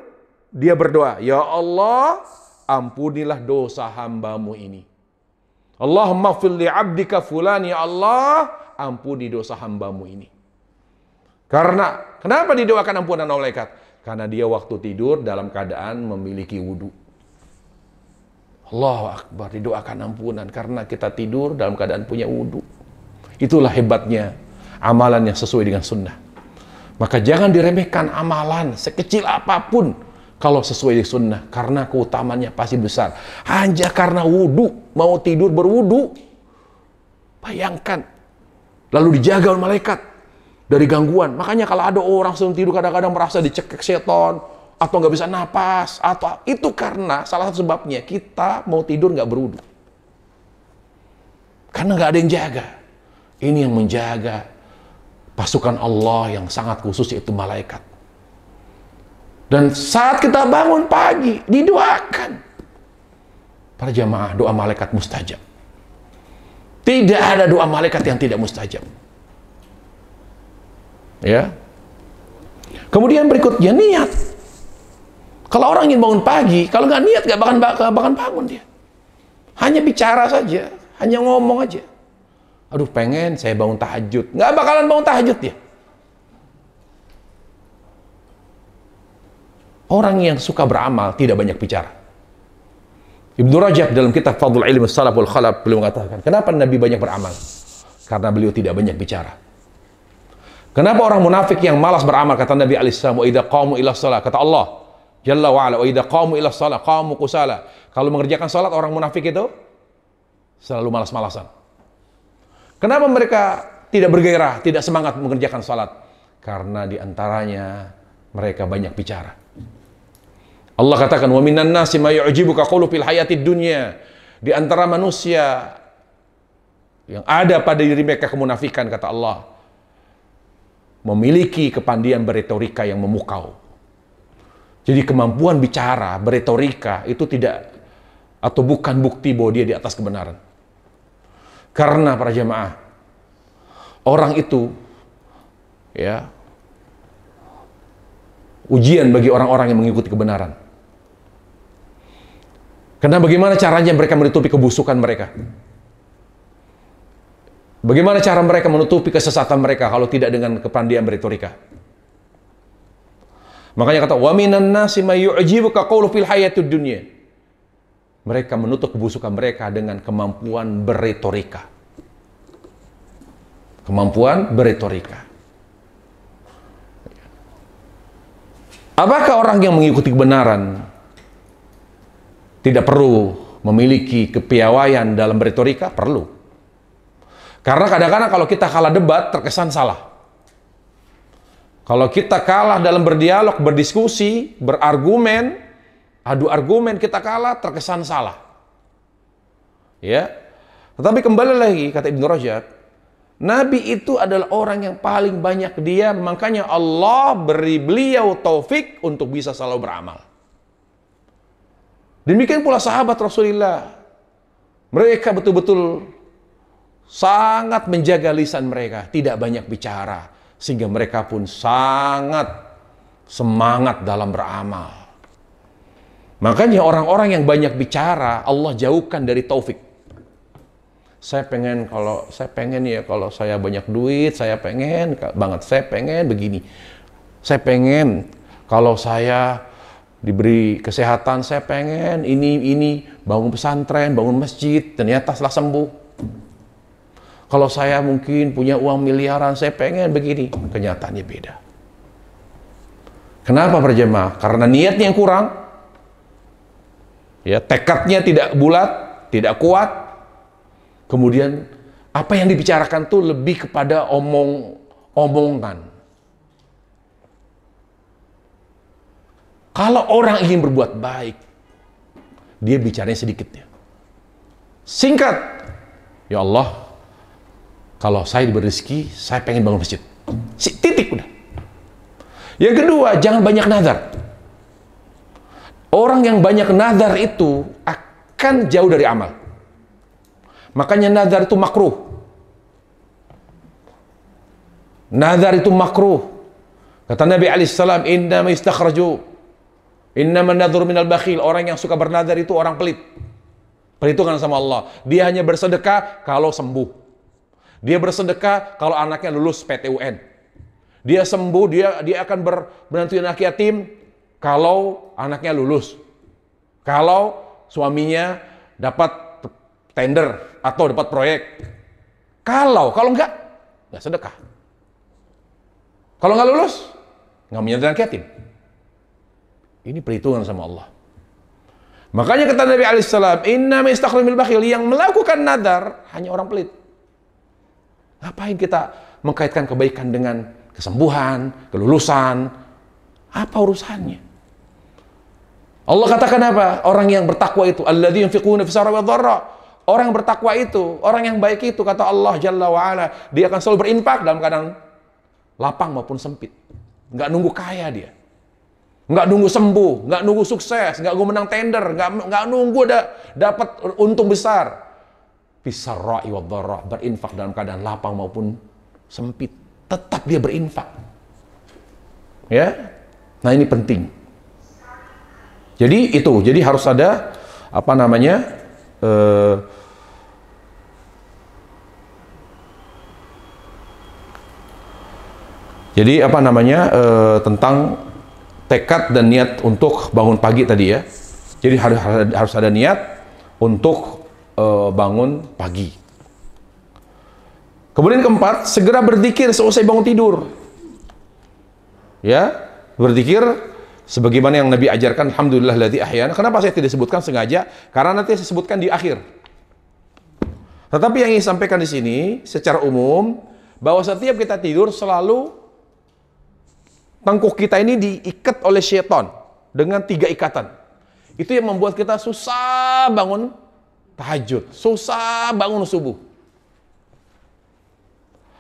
S1: dia berdoa, ya Allah, ampunilah dosa hambamu ini. Allahumma fil li 'abdika fulan, ya Allah, ampuni dosa hambamu ini. Karena, kenapa didoakan ampunan oleh malaikat? Karena dia waktu tidur dalam keadaan memiliki wudu. Allahu Akbar, didoakan ampunan karena kita tidur dalam keadaan punya wudu. Itulah hebatnya amalan yang sesuai dengan sunnah. Maka jangan diremehkan amalan sekecil apapun kalau sesuai dengan sunnah, karena keutamaannya pasti besar. Hanya karena wudu, mau tidur berwudu, bayangkan, lalu dijaga oleh malaikat dari gangguan. Makanya kalau ada orang sebelum tidur kadang-kadang merasa dicekik setan, atau nggak bisa napas, atau itu karena salah satu sebabnya kita mau tidur nggak berwudu. Karena nggak ada yang jaga. Ini yang menjaga pasukan Allah yang sangat khusus, yaitu malaikat. Dan saat kita bangun pagi, didoakan. Para jamaah, doa malaikat mustajab. Tidak ada doa malaikat yang tidak mustajab. Ya. Kemudian berikutnya niat. Kalau orang ingin bangun pagi, kalau nggak niat nggak bakal bangun dia. Hanya bicara saja, hanya ngomong aja. Aduh, pengen saya bangun tahajud, nggak bakalan bangun tahajud dia. Orang yang suka beramal tidak banyak bicara. Ibnu Rajab dalam kitab Fadlul Ilmi Salaf wal Khalaf beliau mengatakan, kenapa Nabi banyak beramal? Karena beliau tidak banyak bicara. Kenapa orang munafik yang malas beramal? Kata Nabi alaihissalam, wa idza qamu ila shalah, kata Allah Jalla wa ala, wa idza qamu ila shalah qamu kusala. Kalau mengerjakan salat, orang munafik itu selalu malas-malasan. Kenapa mereka tidak bergairah, tidak semangat mengerjakan salat? Karena diantaranya mereka banyak bicara. Allah katakan, wa minan nasi may yu'jibuka qawlu fil hayatid dunya. Di antara manusia yang ada pada diri mereka kemunafikan, kata Allah, memiliki kepandian berretorika yang memukau. Jadi kemampuan bicara, berretorika itu tidak atau bukan bukti bahwa dia di atas kebenaran. Karena para jamaah, orang itu ya ujian bagi orang-orang yang mengikuti kebenaran. Karena bagaimana caranya mereka menutupi kebusukan mereka? Bagaimana cara mereka menutupi kesesatan mereka kalau tidak dengan kepandian berretorika? Makanya kata, wa minan nasi may yu'jibuka qawlu fil hayatid dunya. Mereka menutup kebusukan mereka dengan kemampuan berretorika. Kemampuan berretorika. Apakah orang yang mengikuti kebenaran tidak perlu memiliki kepiawaian dalam berretorika? Perlu. Karena kadang-kadang kalau kita kalah debat, terkesan salah. Kalau kita kalah dalam berdialog, berdiskusi, berargumen, adu argumen, kita kalah, terkesan salah. Ya. Tetapi kembali lagi, kata Ibnu Rajab, Nabi itu adalah orang yang paling banyak diam, makanya Allah beri beliau taufik untuk bisa selalu beramal. Demikian pula sahabat Rasulullah. Mereka betul-betul sangat menjaga lisan mereka, tidak banyak bicara, sehingga mereka pun sangat semangat dalam beramal. Makanya orang-orang yang banyak bicara, Allah jauhkan dari taufik. Saya pengen ya kalau saya banyak duit, saya pengen banget, saya pengen begini. Saya pengen kalau saya diberi kesehatan, saya pengen ini bangun pesantren, bangun masjid, ternyata setelah sembuh. Kalau saya mungkin punya uang miliaran, saya pengen begini. Kenyataannya beda. Kenapa para jemaah? Karena niatnya yang kurang. Ya, tekadnya tidak bulat, tidak kuat. Kemudian apa yang dibicarakan tuh lebih kepada omongan. Kalau orang ingin berbuat baik, dia bicaranya sedikitnya. Singkat. Ya Allah, kalau saya diberi rezeki, saya pengen bangun masjid. Titik udah. Yang kedua, jangan banyak nazar. Orang yang banyak nazar itu akan jauh dari amal. Makanya nazar itu makruh. Nazar itu makruh. Kata Nabi alaihissalam, innama istakhraju, innama nadhur minal bakhil. Orang yang suka bernazar itu orang pelit. Perhitungan sama Allah. Dia hanya bersedekah kalau sembuh. Dia bersedekah kalau anaknya lulus PTUN. Dia sembuh, dia akan berbantu anak yatim kalau anaknya lulus. Kalau suaminya dapat tender atau dapat proyek. Kalau enggak sedekah. Kalau enggak lulus, enggak menyertai anak yatim. Ini perhitungan sama Allah. Makanya kata Nabi alaihissalam, inna mistakhrajul bakhil, yang melakukan nadar hanya orang pelit. Ngapain kita mengkaitkan kebaikan dengan kesembuhan, kelulusan? Apa urusannya? Allah katakan apa? Orang yang bertakwa itu, alladzina yunfiquna fis sarra wad dharra. Orang yang bertakwa itu, orang yang baik itu, kata Allah Jalla wa Ala, dia akan selalu berinfak dalam keadaan lapang maupun sempit. Nggak nunggu kaya dia. Nggak nunggu sembuh, nggak nunggu sukses, nggak nunggu menang tender, nggak nunggu dapat untung besar. Fis sarra wad dharra, berinfak dalam keadaan lapang maupun sempit. Tetap dia berinfak. Ya. Nah, ini penting. Jadi harus ada apa namanya? Tentang tekad dan niat untuk bangun pagi tadi ya. Jadi harus ada niat untuk bangun pagi. Kemudian keempat, segera berzikir selesai bangun tidur. Ya, berzikir sebagaimana yang Nabi ajarkan, alhamdulillahilladzi ahyana. Kenapa saya tidak sebutkan sengaja? Karena nanti saya sebutkan di akhir. Tetapi yang ingin sampaikan di sini secara umum bahwa setiap kita tidur selalu tengkuk kita ini diikat oleh syaitan dengan 3 ikatan. Itu yang membuat kita susah bangun tahajud, susah bangun subuh.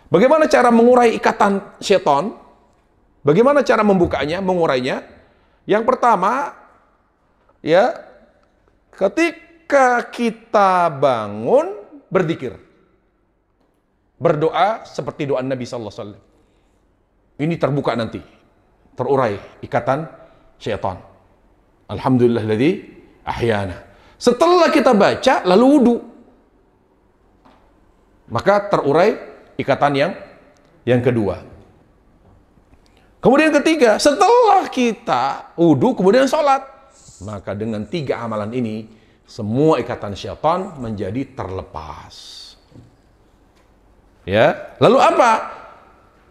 S1: Bagaimana cara mengurai ikatan syaitan? Bagaimana cara membukanya, mengurainya? Yang pertama, ya, ketika kita bangun, berzikir. Berdoa seperti doa Nabi sallallahu alaihi wasallam. Ini terbuka nanti, terurai ikatan syaitan. Alhamdulillahilladzi ahyana. Setelah kita baca, lalu wudu. Maka terurai ikatan yang kedua. Kemudian ketiga, setelah kita wudu, kemudian sholat. Maka dengan 3 amalan ini, semua ikatan syaitan menjadi terlepas. Ya, lalu apa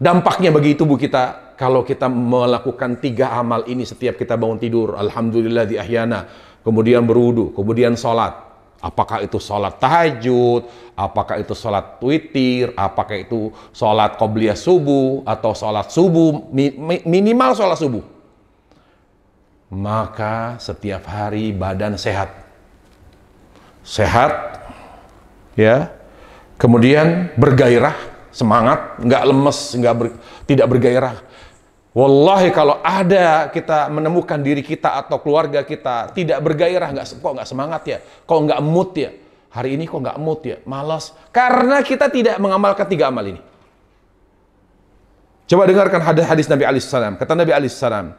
S1: dampaknya bagi tubuh kita kalau kita melakukan 3 amal ini setiap kita bangun tidur? Alhamdulillah di ahyana, kemudian berwudu, kemudian sholat. Apakah itu sholat tahajud, apakah itu sholat witir, apakah itu sholat qobliyah subuh, atau sholat subuh, minimal sholat subuh. Maka setiap hari badan sehat. Sehat, ya. Kemudian bergairah, semangat, nggak lemes, tidak bergairah. Wallahi kalau ada kita menemukan diri kita atau keluarga kita tidak bergairah, kok nggak semangat ya, kok nggak mood ya, hari ini kok nggak mood ya, malas, karena kita tidak mengamalkan 3 amal ini. Coba dengarkan hadis Nabi alaihissalam. Kata Nabi alaihissalam,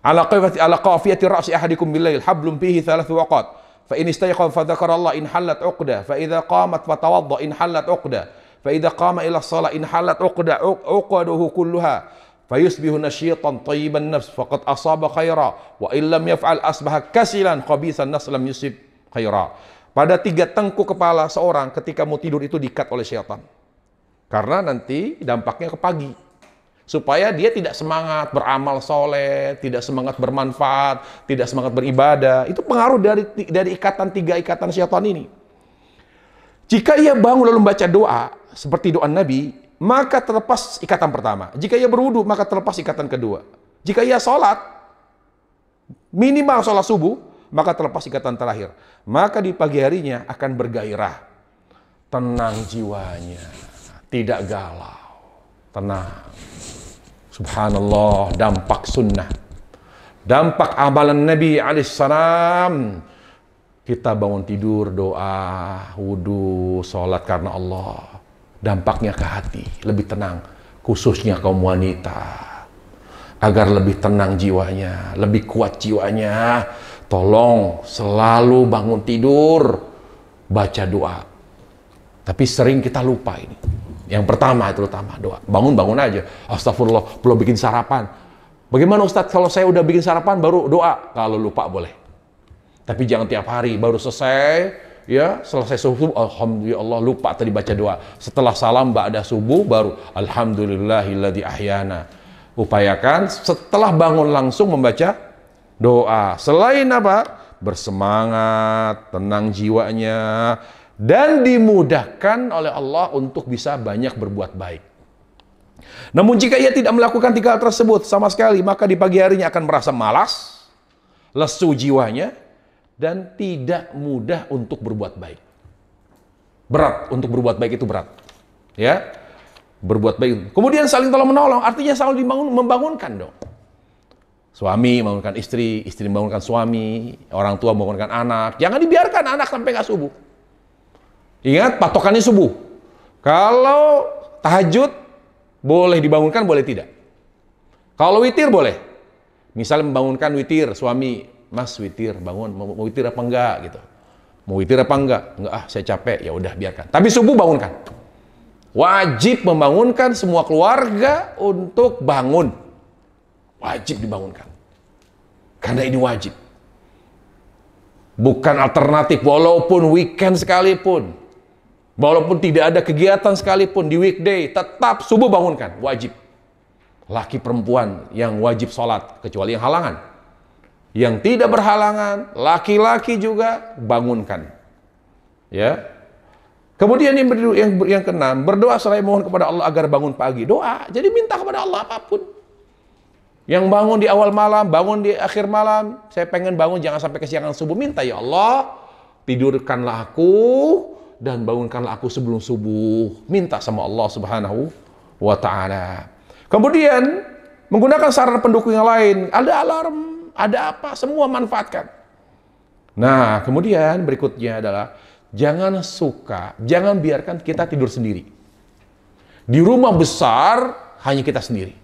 S1: ala qafiyati ra'si ahadikum billail hablum fihi 3 waqat, fa in istayqadha fa dzakara in halat 'uqdah, fa idza qamat fa tawadda in halat 'uqdah, fa idza qama ila shalah in halat 'uqdahu kulluha. Fayusbihu nasyitan thayyiban nafs faqad asaba khaira wa illam yaf'al asbaha kasilan khabisan nas lam yusib khaira. Pada 3 tengkuk kepala seorang ketika mau tidur itu diikat oleh syaitan. Karena nanti dampaknya ke pagi. Supaya dia tidak semangat beramal soleh, tidak semangat bermanfaat, tidak semangat beribadah. Itu pengaruh dari ikatan 3 ikatan syaitan ini. Jika ia bangun lalu membaca doa seperti doa Nabi, maka terlepas ikatan pertama. Jika ia berwudu, maka terlepas ikatan kedua. Jika ia sholat, minimal sholat subuh, maka terlepas ikatan terakhir. Maka di pagi harinya akan bergairah. Tenang jiwanya, tidak galau. Tenang. Subhanallah, dampak sunnah. Dampak amalan Nabi alaihissalam. Kita bangun tidur, doa, wudu, sholat karena Allah. Dampaknya ke hati, lebih tenang, khususnya kaum wanita, agar lebih tenang jiwanya, lebih kuat jiwanya. Tolong selalu bangun tidur baca doa. Tapi sering kita lupa ini. Yang pertama itu utama doa. Bangun aja. Astagfirullah, belum bikin sarapan. Bagaimana Ustadz kalau saya udah bikin sarapan baru doa? Kalau lupa boleh. Tapi jangan tiap hari baru selesai. Ya, selesai subuh, alhamdulillah lupa tadi baca doa. Setelah salam ba'da subuh baru alhamdulillahilladzi ahyana. Upayakan setelah bangun langsung membaca doa. Selain apa? Bersemangat, tenang jiwanya, dan dimudahkan oleh Allah untuk bisa banyak berbuat baik. Namun jika ia tidak melakukan 3 hal tersebut sama sekali, maka di pagi harinya akan merasa malas, lesu jiwanya, dan tidak mudah untuk berbuat baik. Berat untuk berbuat baik itu berat. Ya, berbuat baik. Kemudian saling tolong menolong, artinya saling membangunkan dong. Suami membangunkan istri, istri membangunkan suami, orang tua membangunkan anak. Jangan dibiarkan anak sampai nggak subuh. Ingat, patokannya subuh. Kalau tahajud, boleh dibangunkan, boleh tidak. Kalau witir, boleh. Misalnya membangunkan witir, suami, Mas witir, bangun, mau witir apa enggak gitu. Mau witir apa enggak? Enggak, saya capek, ya udah biarkan. Tapi subuh bangunkan. Wajib membangunkan semua keluarga untuk bangun. Wajib dibangunkan. Karena ini wajib. Bukan alternatif, walaupun weekend sekalipun. Walaupun tidak ada kegiatan sekalipun di weekday, tetap subuh bangunkan, wajib. Laki perempuan yang wajib sholat, kecuali yang halangan. Yang tidak berhalangan, laki-laki juga bangunkan. Ya. Kemudian yang keenam, berdoa selain mohon kepada Allah agar bangun pagi. Doa, jadi minta kepada Allah apapun. Yang bangun di awal malam, bangun di akhir malam, saya pengen bangun jangan sampai kesiangan subuh, minta ya Allah, tidurkanlah aku dan bangunkanlah aku sebelum subuh. Minta sama Allah Subhanahu wa ta'ala. Kemudian menggunakan sarana pendukung yang lain, ada alarm, ada apa, semua manfaatkan. Nah, kemudian berikutnya adalah jangan biarkan kita tidur sendiri. Di rumah besar hanya kita sendiri.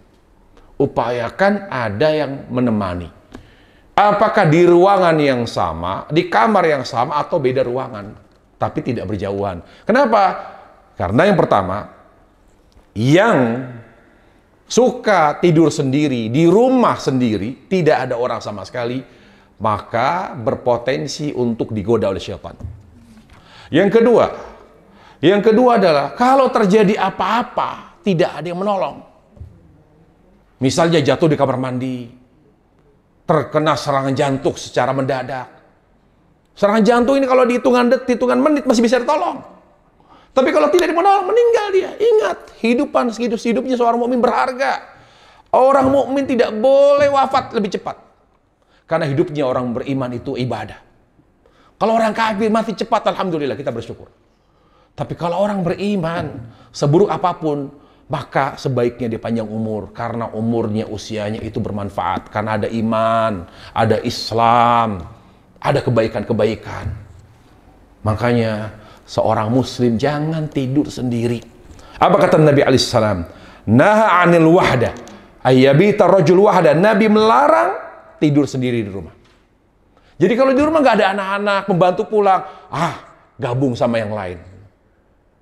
S1: Upayakan ada yang menemani. Apakah di ruangan yang sama, di kamar yang sama, atau beda ruangan, tapi tidak berjauhan. Kenapa? Karena yang pertama, yang suka tidur sendiri, di rumah sendiri, tidak ada orang sama sekali, maka berpotensi untuk digoda oleh syaitan. Yang kedua adalah, kalau terjadi apa-apa, tidak ada yang menolong. Misalnya jatuh di kamar mandi, terkena serangan jantung secara mendadak. Serangan jantung ini kalau dihitungan menit masih bisa ditolong. Tapi kalau tidak menolong, meninggal dia. Ingat, hidupnya seorang mukmin berharga. Orang mukmin tidak boleh wafat lebih cepat. Karena hidupnya orang beriman itu ibadah. Kalau orang kafir mati cepat, alhamdulillah kita bersyukur. Tapi kalau orang beriman, seburuk apapun, maka sebaiknya dia panjang umur, karena umurnya, usianya itu bermanfaat, karena ada iman, ada Islam, ada kebaikan-kebaikan. Makanya seorang muslim jangan tidur sendiri. Apa kata Nabi alaihissalam? Naha 'anil wahda ayyabita rajul wahda. Nabi melarang tidur sendiri di rumah. Jadi kalau di rumah nggak ada anak-anak, pembantu pulang, gabung sama yang lain.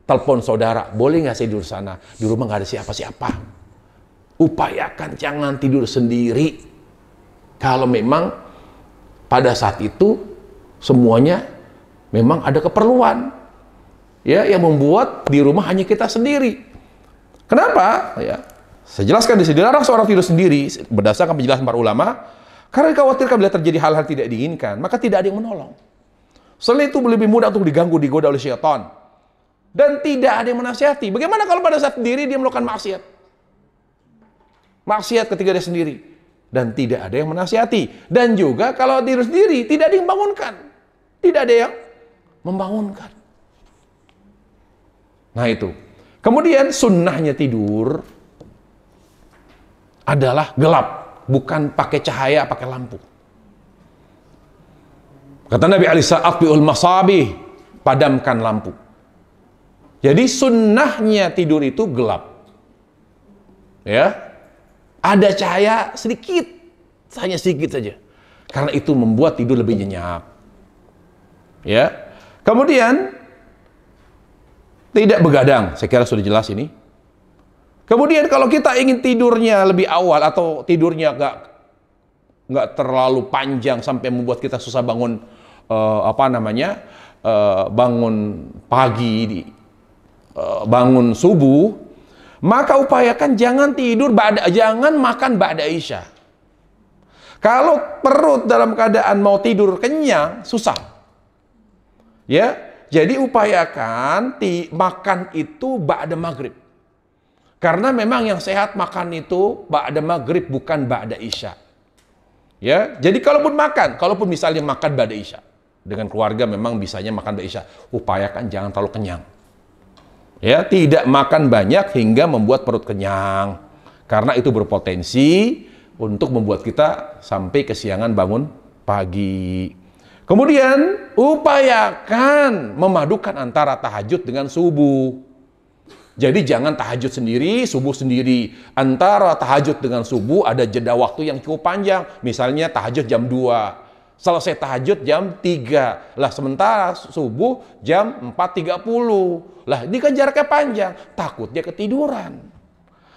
S1: Telepon saudara, boleh nggak saya tidur sana? Di rumah nggak ada siapa-siapa. Upayakan jangan tidur sendiri. Kalau memang pada saat itu semuanya memang ada keperluan, ya, yang membuat di rumah hanya kita sendiri. Kenapa? Ya, saya jelaskan di sini, dilarang seorang tidur sendiri berdasarkan penjelasan para ulama, karena dikhawatirkan bila terjadi hal-hal tidak diinginkan, maka tidak ada yang menolong. Selain itu lebih mudah untuk diganggu, digoda oleh syaitan. Dan tidak ada yang menasihati. Bagaimana kalau pada saat sendiri dia melakukan maksiat? Maksiat ketika dia sendiri. Dan tidak ada yang menasihati. Dan juga kalau tidur sendiri, tidak ada yang membangunkan. Tidak ada yang membangunkan. Nah itu. Kemudian sunnahnya tidur adalah gelap. Bukan pakai cahaya, pakai lampu. Kata Nabi Atfi'ul masabih, padamkan lampu. Jadi sunnahnya tidur itu gelap. Ya. Ada cahaya sedikit, hanya sedikit saja. Karena itu membuat tidur lebih nyenyak. Ya. Kemudian tidak begadang, saya kira sudah jelas ini. Kemudian kalau kita ingin tidurnya lebih awal atau tidurnya nggak terlalu panjang sampai membuat kita susah bangun bangun pagi, bangun subuh, maka upayakan jangan makan ba'da isya. Kalau perut dalam keadaan mau tidur kenyang, susah. Ya, jadi upayakan makan itu ba'da maghrib. Karena memang yang sehat makan itu ba'da maghrib, bukan ba'da isya. Ya, jadi kalaupun misalnya makan ba'da isya dengan keluarga, memang bisanya makan ba'da isya, upayakan jangan terlalu kenyang. Ya, tidak makan banyak hingga membuat perut kenyang, karena itu berpotensi untuk membuat kita sampai kesiangan bangun pagi. Kemudian upayakan memadukan antara tahajud dengan subuh. Jadi jangan tahajud sendiri, subuh sendiri. Antara tahajud dengan subuh ada jeda waktu yang cukup panjang. Misalnya tahajud jam 2. Selesai tahajud jam 3. Lah sementara subuh jam 4.30. Lah ini kan jaraknya panjang. Takutnya ketiduran.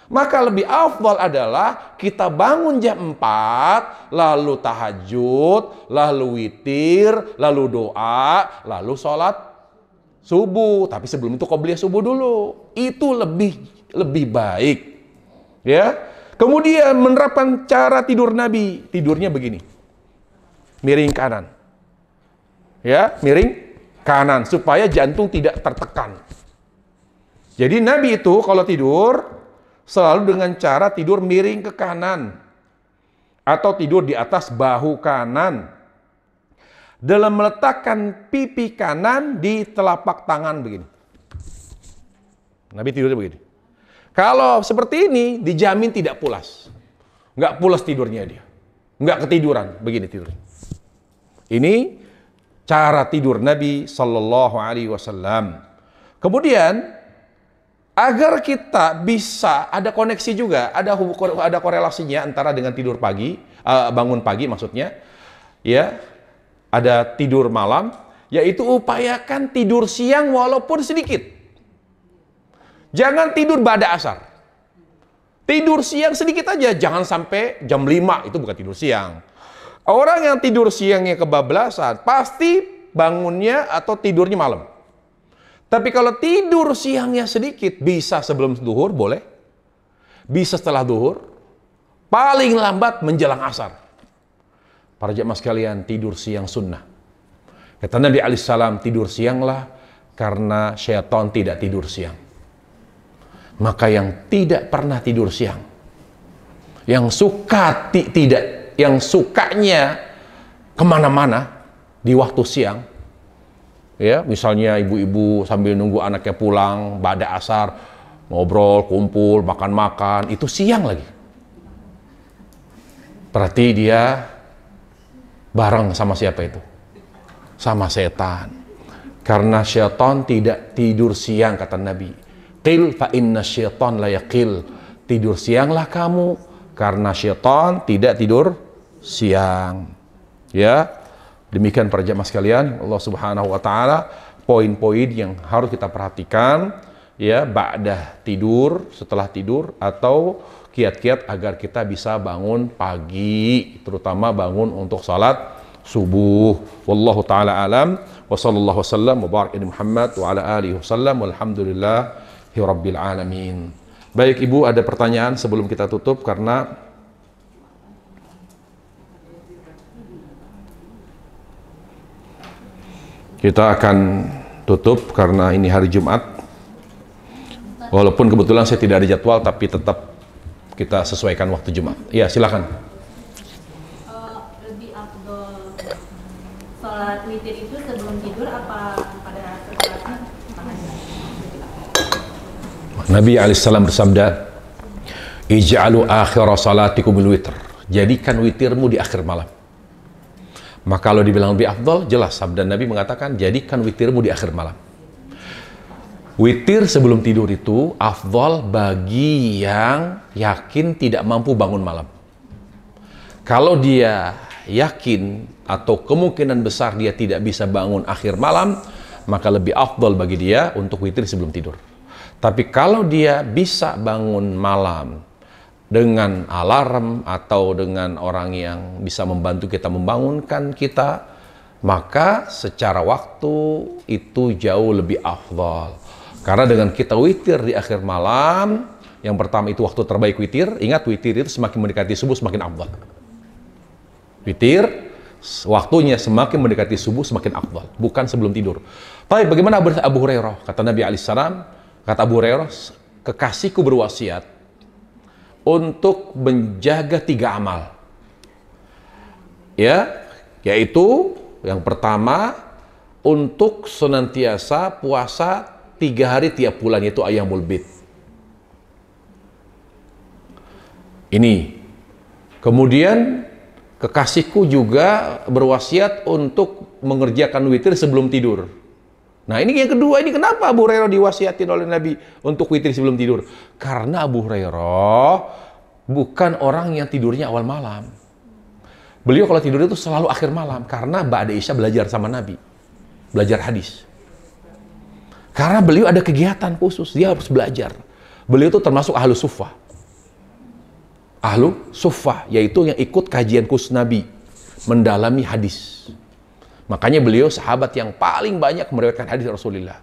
S1: Maka lebih afdal adalah kita bangun jam 4, lalu tahajud, lalu witir, lalu doa, lalu sholat subuh. Tapi sebelum itu qobliyah subuh dulu. Itu lebih baik. Ya. Kemudian menerapkan cara tidur Nabi. Tidurnya begini. Miring kanan. Ya, miring kanan supaya jantung tidak tertekan. Jadi Nabi itu kalau tidur selalu dengan cara tidur miring ke kanan atau tidur di atas bahu kanan, dalam meletakkan pipi kanan di telapak tangan begini. Nabi tidurnya begini. Kalau seperti ini dijamin tidak pulas, nggak pulas tidurnya dia, nggak ketiduran, begini tidurnya. Ini cara tidur Nabi Sallallahu Alaihi Wasallam. Kemudian agar kita bisa ada koneksi juga, ada korelasinya antara dengan tidur pagi, bangun pagi maksudnya, ya, ada tidur malam, yaitu upayakan tidur siang walaupun sedikit. Jangan tidur ba'da asar. Tidur siang sedikit aja, jangan sampai jam 5, itu bukan tidur siang. Orang yang tidur siangnya kebablasan, pasti bangunnya atau tidurnya malam. Tapi kalau tidur siangnya sedikit, bisa sebelum zuhur boleh, bisa setelah zuhur, paling lambat menjelang asar. Para jemaah sekalian, tidur siang sunnah. Kata Nabi alaihissalam, tidur sianglah karena syaitan tidak tidur siang. Maka yang tidak pernah tidur siang, yang sukanya kemana-mana di waktu siang, ya, misalnya ibu-ibu sambil nunggu anaknya pulang, ba'da asar, ngobrol, kumpul, makan-makan, itu siang lagi. Berarti dia bareng sama siapa itu? Sama setan. Karena syaitan tidak tidur siang, kata Nabi. Qil fa inna syaitan la yaqil. Tidur sianglah kamu, karena syaitan tidak tidur siang. Ya. Demikian para jemaah sekalian, Allah Subhanahu wa taala, poin-poin yang harus kita perhatikan ya ba'da tidur, setelah tidur, atau kiat-kiat agar kita bisa bangun pagi, terutama bangun untuk salat subuh. Wallahu taala alam, wa sallallahu wasallam wa barik Muhammad wa ala alihi wasallam, walhamdulillahi rabbil alamin. Baik Ibu, ada pertanyaan sebelum kita tutup karena kita akan tutup karena ini hari Jumat. Walaupun kebetulan saya tidak ada jadwal, tapi tetap kita sesuaikan waktu Jumat. Ya, silakan.
S3: Lebih afdol sholat witir itu sebelum tidur apa pada sholatnya?
S1: Nabi alaihissalam bersabda, "Ij'alu akhira salatikum bil witr." Jadikan witirmu di akhir malam. Maka kalau dibilang lebih afdol, jelas sabda Nabi mengatakan, jadikan witirmu di akhir malam. Witir sebelum tidur itu afdol bagi yang yakin tidak mampu bangun malam. Kalau dia yakin atau kemungkinan besar dia tidak bisa bangun akhir malam, maka lebih afdol bagi dia untuk witir sebelum tidur. Tapi kalau dia bisa bangun malam dengan alarm atau dengan orang yang bisa membantu kita membangunkan kita, maka secara waktu itu jauh lebih afdal. Karena dengan kita witir di akhir malam, yang pertama itu waktu terbaik witir. Ingat, witir itu semakin mendekati subuh semakin afdal. Witir waktunya semakin mendekati subuh semakin afdal, bukan sebelum tidur. Tapi bagaimana Abu Hurairah? Kata Nabi alaihissalam, kata Abu Hurairah, kekasihku berwasiat untuk menjaga 3 amal. ya, yaitu yang pertama untuk senantiasa puasa 3 hari tiap bulan, yaitu Ayyamul Bid. Ini. Kemudian kekasihku juga berwasiat untuk mengerjakan witir sebelum tidur. Nah, ini yang kedua, ini kenapa Abu Hurairah diwasiatin oleh Nabi untuk witir sebelum tidur? Karena Abu Hurairah bukan orang yang tidurnya awal malam. Beliau kalau tidur itu selalu akhir malam, karena Ba'da Isya belajar sama Nabi. Belajar hadis. Karena beliau ada kegiatan khusus, dia harus belajar. Beliau itu termasuk ahlu suffah. Ahlu suffah, yaitu yang ikut kajian khusus Nabi, mendalami hadis. Makanya beliau sahabat yang paling banyak meriwayatkan hadis Rasulullah.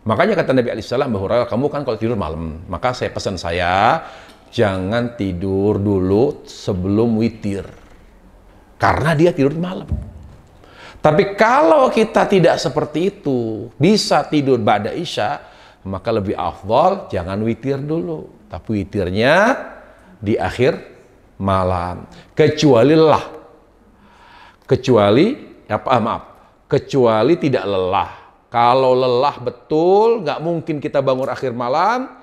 S1: Makanya kata Nabi alaihissalam, bahwa kamu kan kalau tidur malam, maka saya pesan saya, jangan tidur dulu sebelum witir. Karena dia tidur malam. Tapi kalau kita tidak seperti itu, bisa tidur ba'da isya, maka lebih afdal jangan witir dulu. Tapi witirnya di akhir malam. Kecuali tidak lelah. Kalau lelah betul, nggak mungkin kita bangun akhir malam,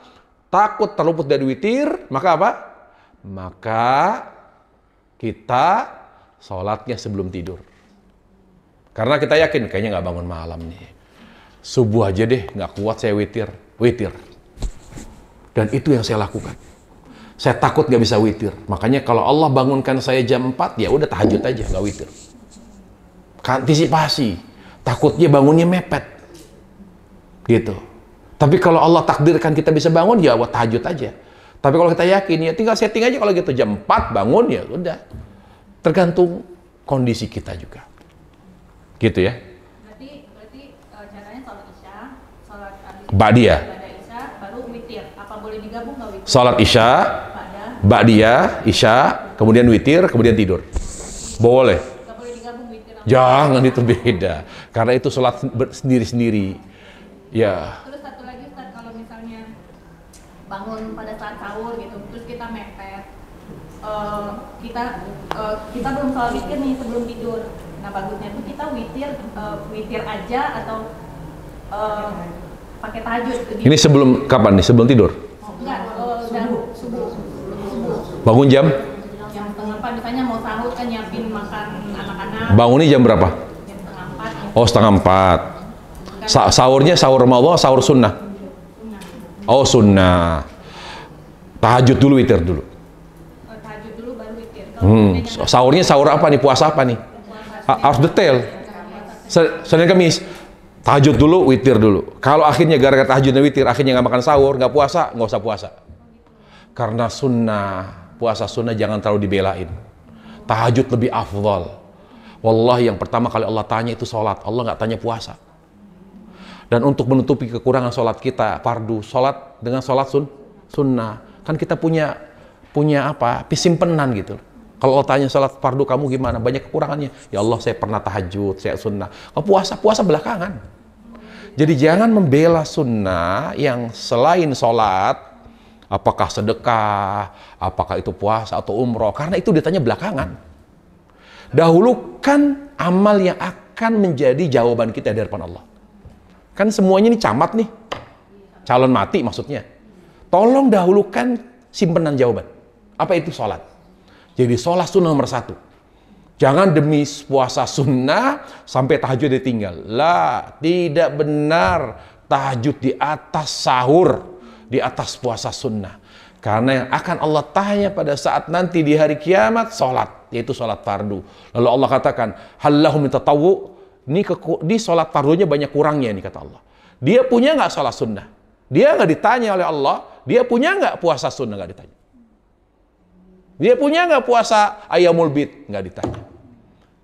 S1: takut terluput dari witir, maka apa? Maka kita sholatnya sebelum tidur. Karena kita yakin, kayaknya nggak bangun malam nih. Subuh aja deh, nggak kuat saya witir. Dan itu yang saya lakukan. Saya takut nggak bisa witir. Makanya kalau Allah bangunkan saya jam 4, ya udah tahajud aja, nggak witir. Antisipasi. Takutnya bangunnya mepet. Gitu. Tapi kalau Allah takdirkan kita bisa bangun, ya tahajud aja. Tapi kalau kita yakin, ya tinggal setting aja kalau gitu. Jam 4 bangun, ya udah. Tergantung kondisi kita juga. Gitu ya.
S3: Berarti caranya sholat isya, sholat
S1: Ba'diyah.
S3: Isya, baru witir. Apa boleh digabung nggak witir?
S1: Sholat isya, Ba'diyah, isya, kemudian witir, kemudian tidur. Boleh.
S3: Nggak boleh digabung witir.
S1: Jangan, itu beda. Karena itu sholat sendiri-sendiri. Ya.
S3: Terus satu lagi Ustaz, kalau misalnya bangun pada saat sahur gitu, terus kita mepet, kita belum sholat witir nih sebelum tidur. Nah, bagusnya tuh kita witir aja atau pakai tahajud.
S1: Ini sebelum kapan nih? Sebelum tidur?
S3: Enggak, subuh.
S1: Bangun jam?
S3: Jam setengah 4, misalnya mau sahur kan nyiapin makan anak-anak.
S1: Bangunnya jam berapa?
S3: Jam setengah 4.
S1: Oh, setengah 4. Sahurnya sahur Ramadan, sahur sunnah? Oh, sunnah. Tahajud dulu, witir dulu.
S3: Tahajud dulu baru witir.
S1: Sahurnya sahur apa nih? Puasa apa nih? Harus detail. Senin Kamis, tahajud dulu, witir dulu. Kalau akhirnya gara-gara tahajud dan witir, akhirnya nggak makan sahur, nggak puasa, nggak usah puasa. Karena sunnah, puasa sunnah jangan terlalu dibelain. Tahajud lebih afdal. Wallahi yang pertama kali Allah tanya itu sholat, Allah nggak tanya puasa. Dan untuk menutupi kekurangan sholat kita, fardu, sholat dengan sholat sunnah. Kan kita punya apa? Simpenan gitu. Kalau Allah tanya salat fardu kamu gimana? Banyak kekurangannya. Ya Allah, saya pernah tahajud, saya sunnah. Kalau puasa belakangan. Jadi jangan membela sunnah yang selain sholat, apakah sedekah, apakah itu puasa atau umroh, karena itu ditanya belakangan. Dahulukan amal yang akan menjadi jawaban kita di hadapan Allah. Kan semuanya ini camat nih. Calon mati maksudnya. Tolong dahulukan simpenan jawaban. Apa itu sholat? Jadi sholat sunnah nomor 1. Jangan demi puasa sunnah sampai tahajud ditinggal. Lah, tidak benar. Tahajud di atas sahur, di atas puasa sunnah. Karena yang akan Allah tanya pada saat nanti di hari kiamat, sholat, yaitu sholat fardu. Lalu Allah katakan, hallahu min tatawwu. Ini sholat fardunya banyak kurangnya nih kata Allah. Dia punya nggak sholat sunnah? Dia nggak ditanya oleh Allah. Dia punya nggak puasa sunnah? Nggak ditanya. Dia punya nggak puasa Ayyamul Bid? Nggak ditanya.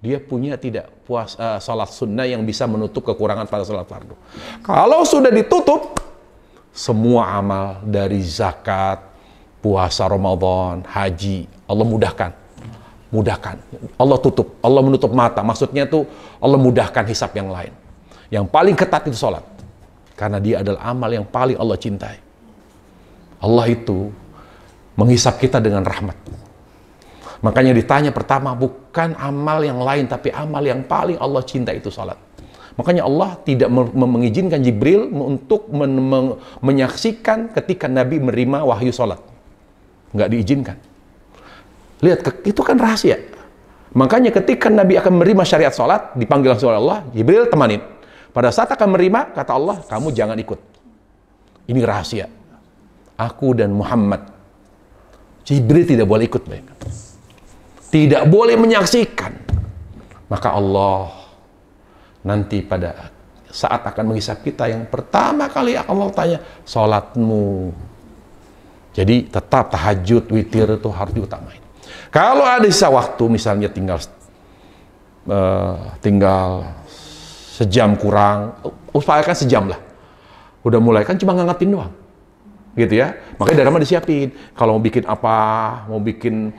S1: Dia punya tidak puasa salat sunnah yang bisa menutup kekurangan pada salat fardu. Kalau sudah ditutup, semua amal dari zakat, puasa Ramadan, haji, Allah mudahkan. Allah tutup, Allah menutup mata. Maksudnya tuh Allah mudahkan hisab yang lain. Yang paling ketat itu salat. Karena dia adalah amal yang paling Allah cintai. Allah itu menghisab kita dengan rahmat. Makanya ditanya pertama, bukan amal yang lain, tapi amal yang paling Allah cinta itu salat. Makanya Allah tidak mengizinkan Jibril untuk menyaksikan ketika Nabi menerima wahyu salat. Nggak diizinkan. Lihat, itu kan rahasia. Makanya ketika Nabi akan menerima syariat salat, dipanggil langsung oleh Allah, Jibril temanin. Pada saat akan menerima, kata Allah, kamu jangan ikut. Ini rahasia. Aku dan Muhammad. Jibril tidak boleh ikut mereka. Tidak boleh menyaksikan. Maka Allah nanti pada saat akan menghisap kita, yang pertama kali Allah tanya, salatmu. Jadi tetap tahajud, witir itu harus diutamain. Kalau ada sisa waktu, misalnya tinggal sejam kurang, usahakan sejam lah. Udah mulai, kan cuma ngangetin doang. Gitu ya. Makanya dari rumah disiapin. Kalau mau bikin apa, mau bikin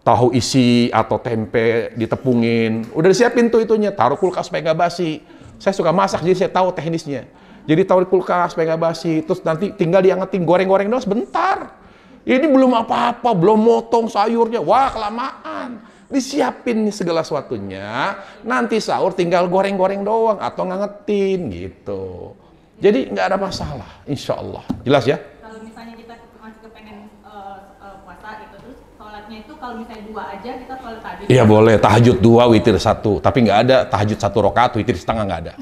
S1: tahu isi atau tempe ditepungin, udah disiapin tuh itunya, taruh kulkas supaya nggak basi. Saya suka masak, jadi saya tahu teknisnya. Jadi taruh di kulkas supaya nggak basi, terus nanti tinggal diangetin, goreng-goreng doang sebentar. Ini belum apa-apa, belum motong sayurnya, wah kelamaan. Disiapin nih segala sesuatunya, nanti sahur tinggal goreng-goreng doang atau ngangetin gitu. Jadi nggak ada masalah, insya Allah. Jelas ya?
S3: Kalau misalnya kita masih kepengen puasa gitu, terus sholatnya itu kalau misalnya 2 aja, kita sholat tahajud.
S1: Iya boleh, tahajud 2, witir 1. Tapi nggak ada tahajud 1 rakaat, witir setengah, nggak ada.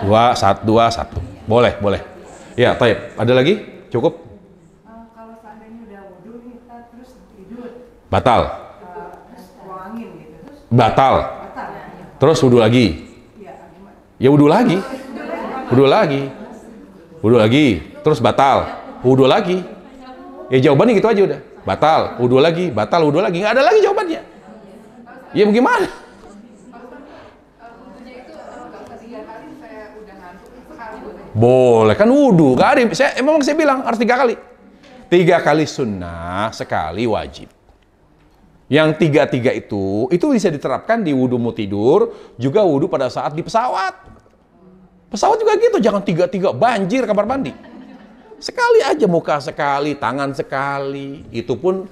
S1: 2, 1. Boleh, boleh. Ya, taib. Ada lagi? Cukup?
S2: Kalau seandainya udah wudhu kita terus tidur,
S1: Batal.
S2: terus buang angin gitu, terus
S1: Batal.
S2: batal.
S1: Terus wudhu lagi.
S2: Iya, gimana?
S1: Ya wudhu lagi. Wudhu lagi. Wudhu lagi. Terus batal. Wudhu lagi. Ya jawabannya gitu aja udah. Batal. Wudhu lagi. Batal. Wudhu lagi. Nggak ada lagi jawabannya. Ya bagaimana? Boleh kan wudhu, gak ada. Emang saya bilang harus 3 kali. 3 kali sunnah, sekali wajib. Yang 3 itu bisa diterapkan di wudhu mau tidur, juga wudhu pada saat di pesawat. Pesawat juga gitu, jangan 3 banjir kamar mandi. Sekali aja, muka sekali, tangan sekali. Itu pun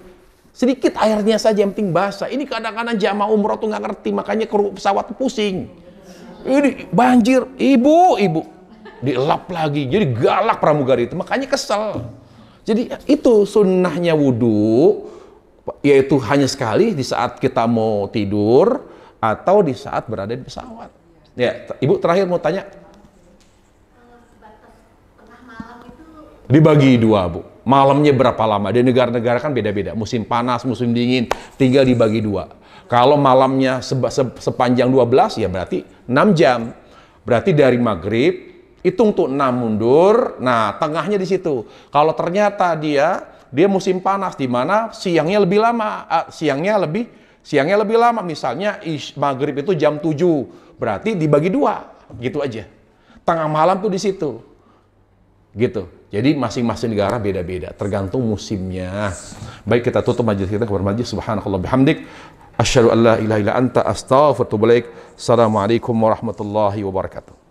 S1: sedikit airnya saja, yang penting basah. Ini kadang-kadang jamaah umroh tuh nggak ngerti, makanya kru pesawat tuh pusing. Ini banjir, ibu. Dielap lagi, jadi galak pramugari itu, makanya kesel. Jadi itu sunnahnya wudhu, yaitu hanya sekali di saat kita mau tidur atau di saat berada di pesawat. Ya, Ibu terakhir mau tanya.
S3: Batas tengah malam itu
S1: Dibagi 2, Bu. Malamnya berapa lama? Di negara-negara kan beda-beda. Musim panas, musim dingin, tinggal dibagi 2. Kalau malamnya sepanjang 12, ya berarti 6 jam. Berarti dari maghrib hitung tuh 6 mundur, nah tengahnya di situ. Kalau ternyata dia musim panas, di mana siangnya lebih lama, siangnya lebih lama. Misalnya maghrib itu jam 7, berarti dibagi 2, gitu aja. Tengah malam tuh di situ, gitu. Jadi masing-masing negara beda-beda, tergantung musimnya. Baik, kita tutup majelis kita kepada majelis. Subhanakallah bihamdik, asyhadu an la ilaha illa anta, astaghfiruka wa atubu ilaik. Assalamualaikum warahmatullahi wabarakatuh.